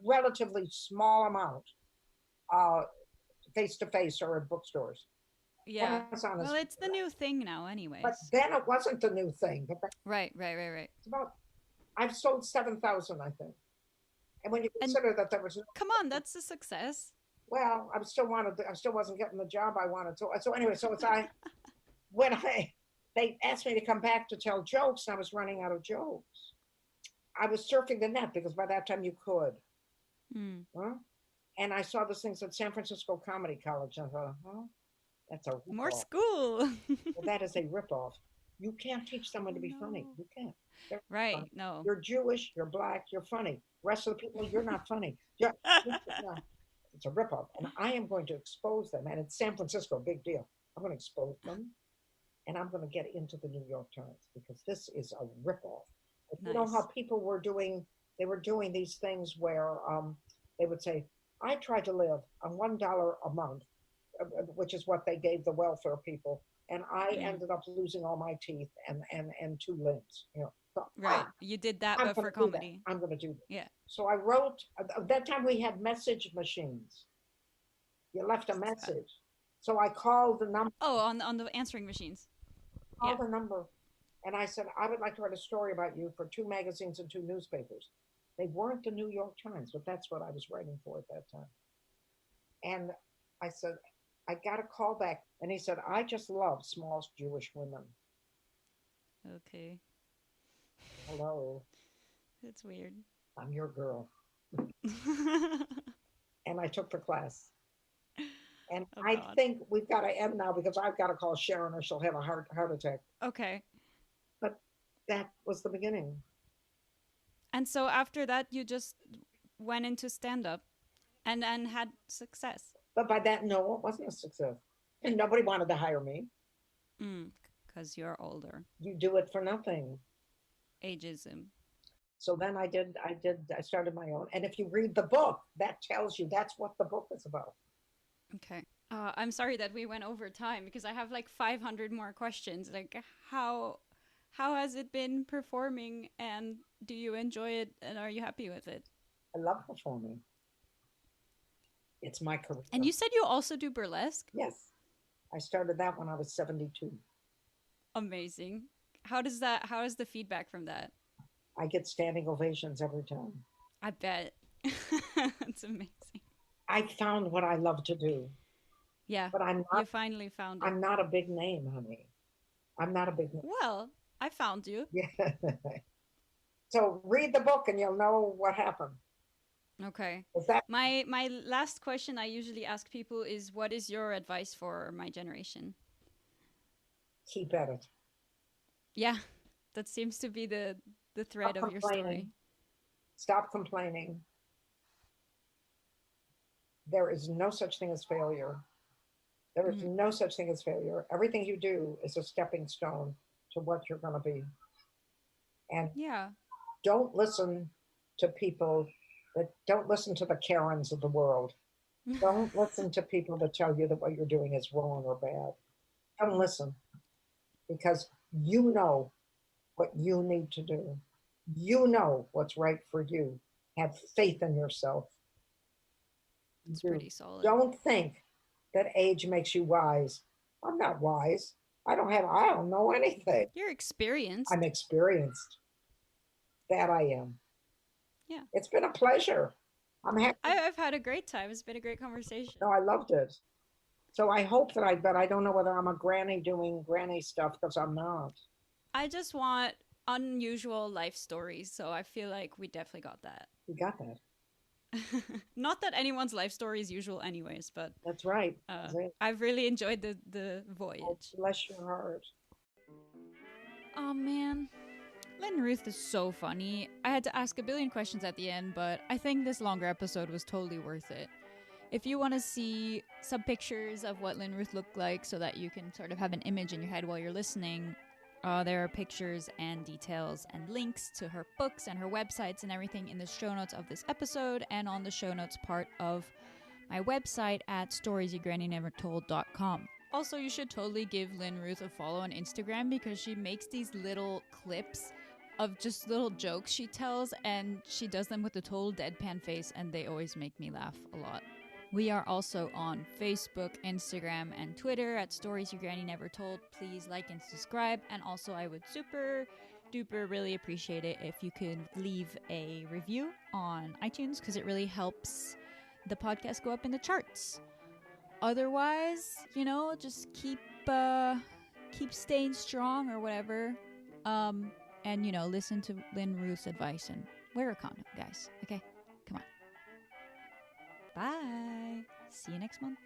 relatively small amount face-to-face or at bookstores. Yeah. was on his Well, it's the new thing now, anyways. But then it wasn't the new thing. But Right. it's about, I've sold 7,000, I think. And when you consider that there was, Come on, that's a success. well, I still wasn't getting the job I wanted. So anyway, they asked me to come back to tell jokes, and I was running out of jokes. I was surfing the net because by that time you could. Huh? And I saw those things at San Francisco Comedy College, and I thought, that's a ripoff. More school. Well, that is a ripoff. You can't teach someone to be funny. You can't. Right, funny. no. You're Jewish, you're black, you're funny. Rest of the people, you're not funny. It's a ripoff. And I am going to expose them. And it's San Francisco, big deal. I'm going to expose them. And I'm going to get into the New York Times because this is a ripoff. Nice. You know how people were doing these things where they would say, I tried to live on $1 a month, which is what they gave the welfare people. And I ended up losing all my teeth and 2 limbs. You know, so, right. You did that, but for comedy. I'm going to do that. Yeah. So I wrote. At that time, we had message machines. You left a message. So I called the number. Oh, on the answering machines. Called the number, and I said, I would like to write a story about you for 2 magazines and 2 newspapers. They weren't the New York Times, but that's what I was writing for at that time. And I said, I got a call back, and he said, I just love small Jewish women. Okay. Hello. That's weird. I'm your girl. And I took the class. And I think we've got to end now because I've got to call Sharon or she'll have a heart attack. Okay. But that was the beginning. And so after that, you just went into stand-up and had success. But by that, no, it wasn't a success. And nobody wanted to hire me. Because you're older. You do it for nothing. Ageism. So then I started my own. And if you read the book, that tells you that's what the book is about. Okay. I'm sorry that we went over time because I have like 500 more questions. Like how has it been performing and do you enjoy it and are you happy with it? I love performing. It's my career. And you said you also do burlesque? Yes. I started that when I was 72. Amazing. How is the feedback from that? I get standing ovations every time. I bet. It's amazing. I found what I love to do. Yeah. But I'm not. You finally found it. I'm not a big name, honey. I'm not a big name. Well, I found you. Yeah. So read the book and you'll know what happened. Okay. Is that my last question I usually ask people is, what is your advice for my generation? Keep at it. Yeah. That seems to be the thread of your story. Stop complaining. There is no such thing as failure. There is no such thing as failure. Everything you do is a stepping stone to what you're going to be. And don't listen to people don't listen to the Karens of the world. Don't listen to people that tell you that what you're doing is wrong or bad. Don't listen, because you know what you need to do. You know what's right for you. Have faith in yourself. It's pretty solid. Don't think that age makes you wise. I'm not wise. I don't know anything. You're experienced. I'm experienced. That I am. Yeah. It's been a pleasure. I'm happy. I've had a great time. It's been a great conversation. No, I loved it. So I hope but I don't know whether I'm a granny doing granny stuff, because I'm not. I just want unusual life stories. So I feel like we definitely got that. We got that. Not that anyone's life story is usual anyways, but that's right. I've really enjoyed the voyage. Oh, bless your heart. Oh man, Lynn Ruth is so funny. I had to ask a billion questions at the end, but I think this longer episode was totally worth it. If you want to see some pictures of what Lynn Ruth looked like so that you can sort of have an image in your head while you're listening, there are pictures and details and links to her books and her websites and everything in the show notes of this episode and on the show notes part of my website at StoriesYourGrannyNeverTold.com. Also, you should totally give Lynn Ruth a follow on Instagram because she makes these little clips of just little jokes she tells, and she does them with a total deadpan face, and they always make me laugh a lot. We are also on Facebook, Instagram, and Twitter at Stories Your Granny Never Told. Please like and subscribe. And also, I would super duper really appreciate it if you could leave a review on iTunes, because it really helps the podcast go up in the charts. Otherwise, just keep staying strong or whatever. And listen to Lynn Ruth's advice and wear a condom, guys. Okay, come on. Bye. See you next month.